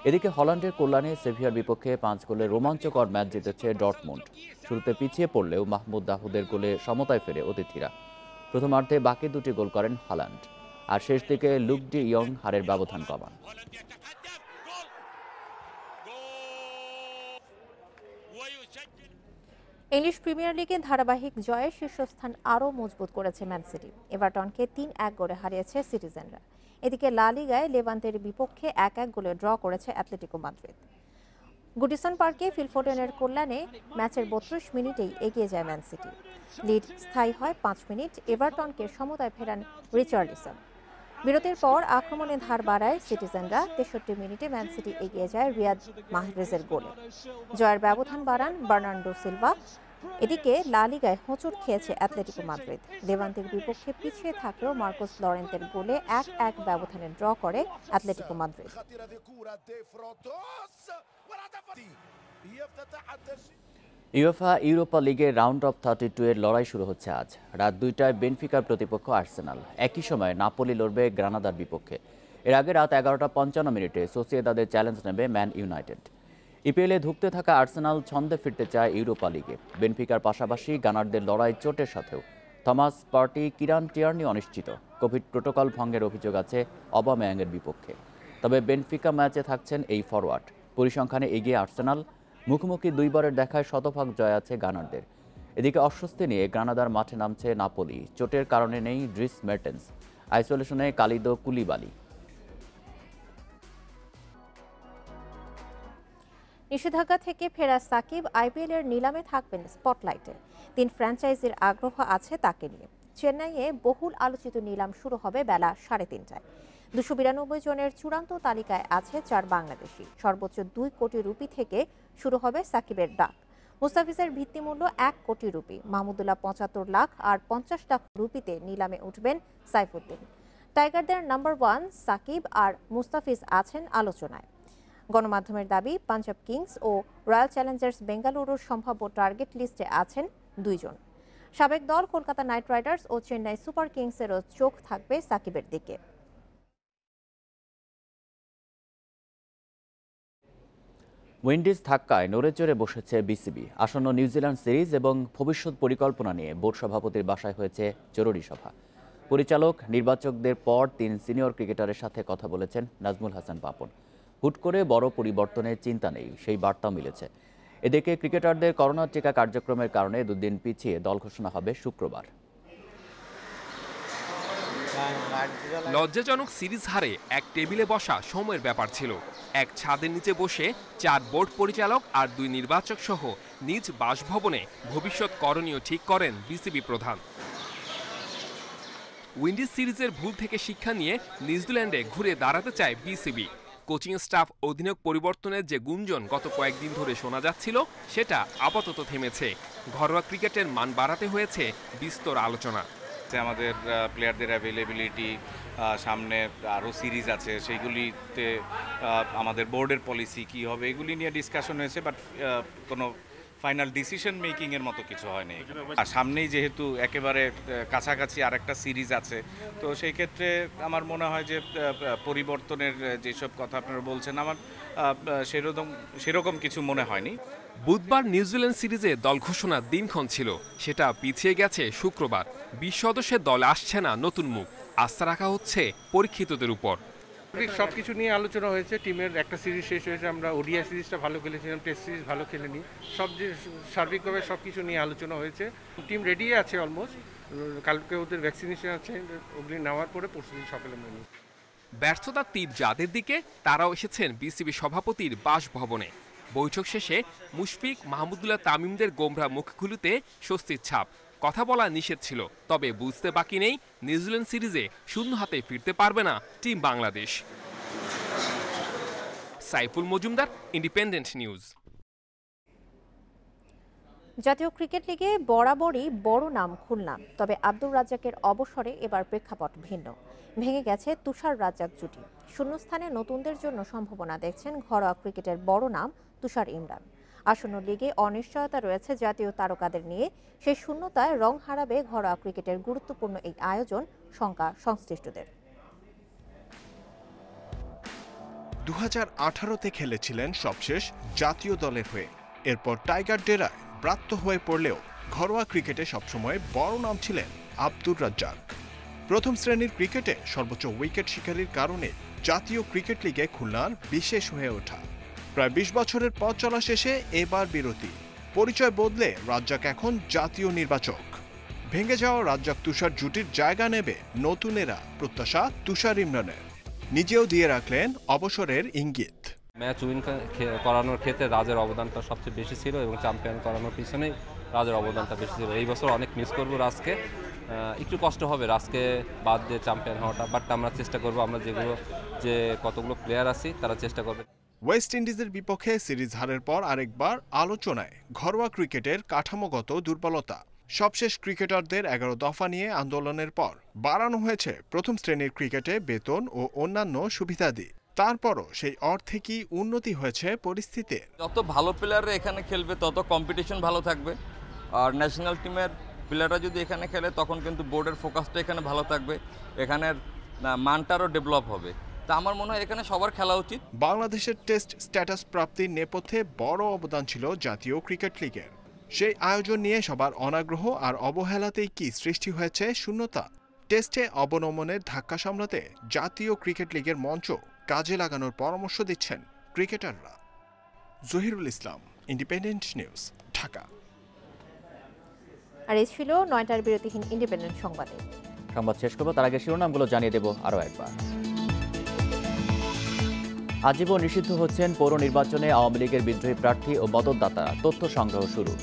এদিকে হল্যান্ডের কল্যাণে সেভিয়ার বিপক্ষে 5 গোলের রোমাঞ্চকর ম্যাচ জিতেছে ডর্টমুন্ড। শুরুতে পিছিয়ে পড়লেও মাহমুদ দাহুদের গোলে সমতায় ফেরে অতিথিরা। প্রথমার্ধে বাকি 2টি গোল করেন হল্যান্ড, আর শেষ দিকে লুক ডি ইয়ং হারের ব্যবধান কমান। ইংলিশ প্রিমিয়ার লিগে ধারাবাহিক জয়ে শীর্ষস্থান আরও মজবুত করেছে ম্যান সিটি। এভারটনকে 3-1 গোলে হারিয়েছে সিটিজেনরা। এদিকে লা লিগায় লেভান্তের বিপক্ষে 1-1 গোলে ড্র করেছে অ্যাটলেটিকো মাদ্রিদ। গুডিসন পার্কে ফিল ফোডেনের কল্যাণে ম্যাচের 32 মিনিটেই এগিয়ে যায় ম্যান সিটি। লিড স্থায়ী হয় 5 মিনিট। এভারটনকে সমতায় ফেরান রিচার্লিসন। বিরতির পর আক্রমণে ধার বাড়ায় সিটিজেনরা। 63 মিনিটে ম্যান সিটি এগিয়ে যায় রিয়াদ মাহরেজের গোলে। জয়ের ব্যবধান বাড়ান বার্নার্ডো সিলভা। এদিকে লা লিগায় হোঁচট খেয়েছে অ্যাটলেটিকো মাদ্রিদ। লেভান্তের বিপক্ষে পিছিয়ে থাকলেও মার্কোস লরেন্তের গোলে 1-1 ব্যবধানে ড্র করে অ্যাটলেটিকো মাদ্রিদ। ইউএফা ইউরোপা লিগের রাউন্ড অফ 32 এর লড়াই শুরু হচ্ছে আজ। রাত 2টায় বেনফিকার প্রতিপক্ষ আর্সেনাল। একই সময় নাপোলি লড়বে গ্রানাদার বিপক্ষে। এর আগে রাত 11:55 মিনিটে সোসিয়েদাদের চ্যালেঞ্জ নেবে ম্যান ইউনাইটেড। ইপিএলে ধুঁকতে থাকা আর্সেনাল ছন্দে ফিরতে চায় ইউরোপা লিগে। বেনফিকার পাশাপাশি গানারদের লড়াই চোটের সাথেও। থমাস পার্টি, কিরান টিয়ার্নি অনিশ্চিত। কোভিড প্রোটোকল ভঙ্গের অভিযোগ আছে অবামেয়াংয়ের বিপক্ষে। তবে বেনফিকা ম্যাচে থাকছেন এই ফরওয়ার্ড। পরিসংখ্যানে এগিয়ে আর্সেনাল, মুখোমুখি দুইবারের দেখায় শতভাগ জয় আছে গানারদের। এদিকে অস্বস্তি নিয়ে গ্রানাদার মাঠে নামছে নাপোলি। চোটের কারণে নেই ড্রিস মের্টেন্স, আইসোলেশনে কালিদো কুলিবালি। নিষেধাজ্ঞা থেকে ফেরা সাকিব আইপিএলের নিলামে থাকবেন স্পটলাইটে। 3 ফ্র্যাঞ্চাইজির আগ্রহ আছে তাকে নিয়ে। চেন্নাইয়ে বহুল আলোচিত নিলাম শুরু হবে বেলা 3:30টায়। 292 জনের চূড়ান্ত তালিকায় আছে 4 বাংলাদেশি। সর্বোচ্চ 2 কোটি রুপি থেকে শুরু হবে সাকিবের ডাক। মুস্তাফিজের ভিত্তিমূল্য 1 কোটি রুপি, মাহমুদুল্লাহ 75 লাখ আর 50 লাখ রুপিতে নিলামে উঠবেন সাইফুদ্দিন। টাইগারদের নাম্বার 1 সাকিব আর মুস্তাফিজ আছেন আলোচনায়। গণমাধ্যমের দাবি, পাঞ্জাব কিংস ও রয়্যাল চ্যালেঞ্জার্স বেঙ্গালুরুর সম্ভাব্য টার্গেট লিস্টে আছেন 2 জন। সাবেক দল কলকাতা নাইট রাইডার্স ও চেন্নাই সুপার কিংসেরও চোখ থাকবে সাকিবের দিকে। উইন্ডিজ ধাক্কায় নড়েচড়ে বসেছে বিসিবি। আসন্ন নিউজিল্যান্ড সিরিজ এবং ভবিষ্যৎ পরিকল্পনা নিয়ে বোর্ড সভাপতির বাসায় হয়েছে জরুরি সভা। পরিচালক, নির্বাচকদের পর 3 সিনিয়র ক্রিকেটারের সাথে কথা বলেছেন নাজমুল হাসান পাপন। হুট করে বড় পরিবর্তনের চিন্তা নেই, সেই বার্তা মিলেছে। এদিকে ক্রিকেটারদের করোনা টিকা কার্যক্রমের কারণে 2 দিন পিছিয়ে দল ঘোষণা হবে শুক্রবার। লজ্জাজনক সিরিজ হারে এক টেবিলে বসা সময়ের ব্যাপার ছিল। এক ছাদের নিচে বসে 4 বোর্ড পরিচালক আর 2 নির্বাচক সহ নিজ বাসভবনে ভবিষ্যৎ করণীয় ঠিক করেন বিসিবি প্রধান। উইন্ডিজ সিরিজের ভুল থেকে শিক্ষা নিয়ে নিউজিল্যান্ডে ঘুরে দাঁড়াতে চায় বিসিবি। কোচিং স্টাফ অধিনায়ক পরিবর্তনের যে গুঞ্জন গত কয়েকদিন ধরে শোনা যাচ্ছিল, সেটা আপাতত থেমেছে। ঘরোয়া ক্রিকেটের মান বাড়াতে হয়েছে বিস্তর আলোচনা। আমাদের প্লেয়ারদের অ্যাভেলেবিলিটি, সামনে আরও সিরিজ আছে, সেইগুলিতে আমাদের বোর্ডের পলিসি কী হবে, এগুলি নিয়ে ডিসকাশন হয়েছে, বাট কোনো ফাইনাল ডিসিশন মেকিংয়ের মতো কিছু হয়নি। আর সামনেই যেহেতু একেবারে কাছাকাছি আরেকটা সিরিজ আছে, তো সেই ক্ষেত্রে আমার মনে হয় যে পরিবর্তনের যেসব কথা আপনারা বলছেন, আমার সেরকম কিছু মনে হয়নি। বুধবার নিউজিল্যান্ড সিরিজে দল ঘোষণার দিনক্ষণ ছিল, সেটা পিছিয়ে গেছে শুক্রবার। 20 সদস্যের দল আসছে না নতুন মুখ, আস্থা রাখা হচ্ছে পরীক্ষিতদের উপর। সব কিছু নিয়ে আলোচনা হয়েছে। টিমের একটা সিরিজ শেষ হয়েছে, আমরা ওডিআই সিরিজটা ভালো খেলেছিলাম, টেস্ট সিরিজ ভালো খেলেনি, সার্বিকভাবে সব কিছু নিয়ে আলোচনা হয়েছে। টিম রেডি আছে অলমোস্ট। কালকে ওদের ভ্যাকসিনেশন আছে, ওগুলি নেওয়ার পরে পরশুদিন সকালে মনে। ব্যর্থতার তীর যাদের দিকে, তারাও এসেছেন বিসিবি সভাপতির বাসভবনে। বৈঠক শেষে মুশফিক, মাহমুদুল্লাহ তামিমদের গোমরা মুখগুলোতে স্বস্তির ছাপ। কথা বলা নিষেধ ছিল, তবে বুঝতে বাকি নেই নিউজিল্যান্ড সিরিজে শূন্য হাতে ফিরতে পারবে না team Bangladesh. Saiful Majumdar, independent news. জাতীয় ক্রিকেট লিগে বরাবরই বড় নাম খুলনা, তবে আব্দুর রাজ্জাকের অবসরে এবার প্রেক্ষাপট ভিন্ন। ভেঙে গেছে তুষার রাজ্জাক জুটি। শূন্যস্থানে নতুনদের জন্য সম্ভাবনা দেখছেন ঘরোয়া ক্রিকেটের বড় নাম তুষার ইমরান। আসন্ন লিগে অনিশ্চয়তা রয়েছে জাতীয় তারকাদের নিয়ে। সেই শূন্যতায় রং হারাবে ঘরোয়া ক্রিকেটের গুরুত্বপূর্ণ এই আয়োজন, শঙ্কা সংশ্লিষ্টদের। 2018-তে খেলেছিলেন সবশেষ জাতীয় দলের হয়ে। এরপর টাইগার ডেরায় ব্রাত্য হয়ে পড়লেও ঘরোয়া ক্রিকেটে সবসময় বড় নাম ছিলেন আব্দুর রাজ্জাক। প্রথম শ্রেণীর ক্রিকেটে সর্বোচ্চ উইকেট শিকারির কারণে জাতীয় ক্রিকেট লিগে খুলনার বিশেষ হয়ে ওঠা। প্রায় 20 বছরের পথ চলা শেষে এবার বিরতি। পরিচয় বদলে রাজ্জাক এখন জাতীয় নির্বাচক। ভেঙে যাওয়া রাজ্জাক তুষার জুটির জায়গা নেবে নতুনেরা, প্রত্যাশা তুষার ইমরানের। নিজেও দিয়ে রাখলেন অবসরের ইঙ্গিত। ম্যাচ উইন করানোর ক্ষেত্রে রাজের অবদানটা সবচেয়ে বেশি ছিল এবং চ্যাম্পিয়ন করানোর পিছনেই রাজের অবদানটা বেশি ছিল। এই বছর অনেক মিস করবো রাজকে, একটু কষ্ট হবে রাজকে বাদ দিয়ে চ্যাম্পিয়ন হওয়াটা, বাট আমরা চেষ্টা করবো। আমরা যে কতগুলো প্লেয়ার আছি তারা চেষ্টা করবে। ওয়েস্ট ইন্ডিজের বিপক্ষে সিরিজ হারের পর আরেকবার আলোচনায় ঘরোয়া ক্রিকেটের কাঠামোগত দুর্বলতা। সবশেষ ক্রিকেটারদের 11 দফা নিয়ে আন্দোলনের পর বাড়ানো হয়েছে প্রথম শ্রেণীর ক্রিকেটে বেতন ও অন্যান্য সুবিধাদি। তারপরও সেই অর্থে কি উন্নতি হয়েছে পরিস্থিতি? যত ভালো প্লেয়াররা এখানে খেলবে তত কম্পিটিশন ভালো থাকবে, আর ন্যাশনাল টিমের প্লেয়াররা যদি এখানে খেলে তখন কিন্তু বোর্ডের ফোকাসটা এখানে ভালো থাকবে, এখানের মানটারও ডেভেলপ হবে। তা আমার মনে হয় এখানে সবার খেলা উচিত। বাংলাদেশের টেস্ট স্ট্যাটাস প্রাপ্তির নেপথ্যে বড় অবদান ছিল জাতীয় ক্রিকেট লিগের। সেই আয়োজন নিয়ে সবার অনাগ্রহ আর অবহেলাতেই কি সৃষ্টি হয়েছে শূন্যতা? টেস্টে অবনমনের ধাক্কা সামলাতে জাতীয় ক্রিকেট লিগের মঞ্চ কাজে লাগানোর পরামর্শ দিচ্ছেন ক্রিকেটাররা। জহিরুল ইসলাম, ইন্ডিপেন্ডেন্ট নিউজ, ঢাকা। আর এই ছিল ৯টার বিরতিহীন ইন্ডিপেন্ডেন্ট সংবাদে। সংবাদ শেষ করব, তার আগে শিরোনামগুলো জানিয়ে দেব আরও একবার। আজীবন নিষিদ্ধ হচ্ছেন পৌর নির্বাচনে আওয়ামী লীগের বিদ্রোহী প্রার্থী ও মদতদাতা, তথ্য সংগ্রহ শুরু।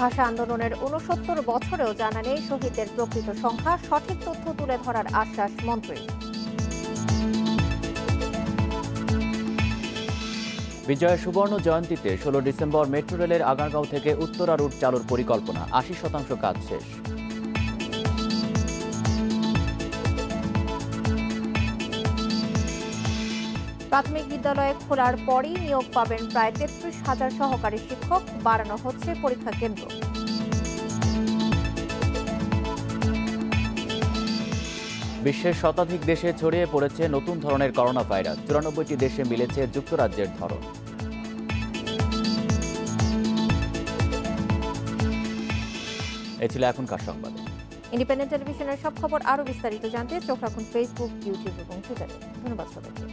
ভাষা আন্দোলনের ৬৯ বছরেও জানা নেই শহীদদের প্রকৃত সংখ্যা, সঠিক তথ্য তুলে ধরার আশ্বাস মন্ত্রী। বিজয় সুবর্ণ জয়ন্তীতে ১৬ ডিসেম্বর মেট্রো রেলের আগারগাঁও থেকে উত্তরা রুট চালুর পরিকল্পনা, ৮০% কাজ শেষ। প্রাথমিক বিদ্যালয়ে খোলার পরই নিয়োগ পাবেন প্রায় ৩৩,০০০ সহকারী শিক্ষক, বাড়ানো হচ্ছে পরীক্ষা কেন্দ্র। বিশ্বের শতাধিক দেশে ছড়িয়ে পড়েছে নতুন ধরনের করোনা ভাইরাস, ৯৪টি দেশে মিলেছে যুক্তরাজ্যের ধরন। এ ছিল এখনকার সংবাদ। ইন্ডিপেন্ডেন্ট টেলিভিশনের সব খবর আরও বিস্তারিত জানতে চোখ রাখুন ফেসবুক, ইউটিউব এবং টুইটারে। ধন্যবাদ সবাইকে।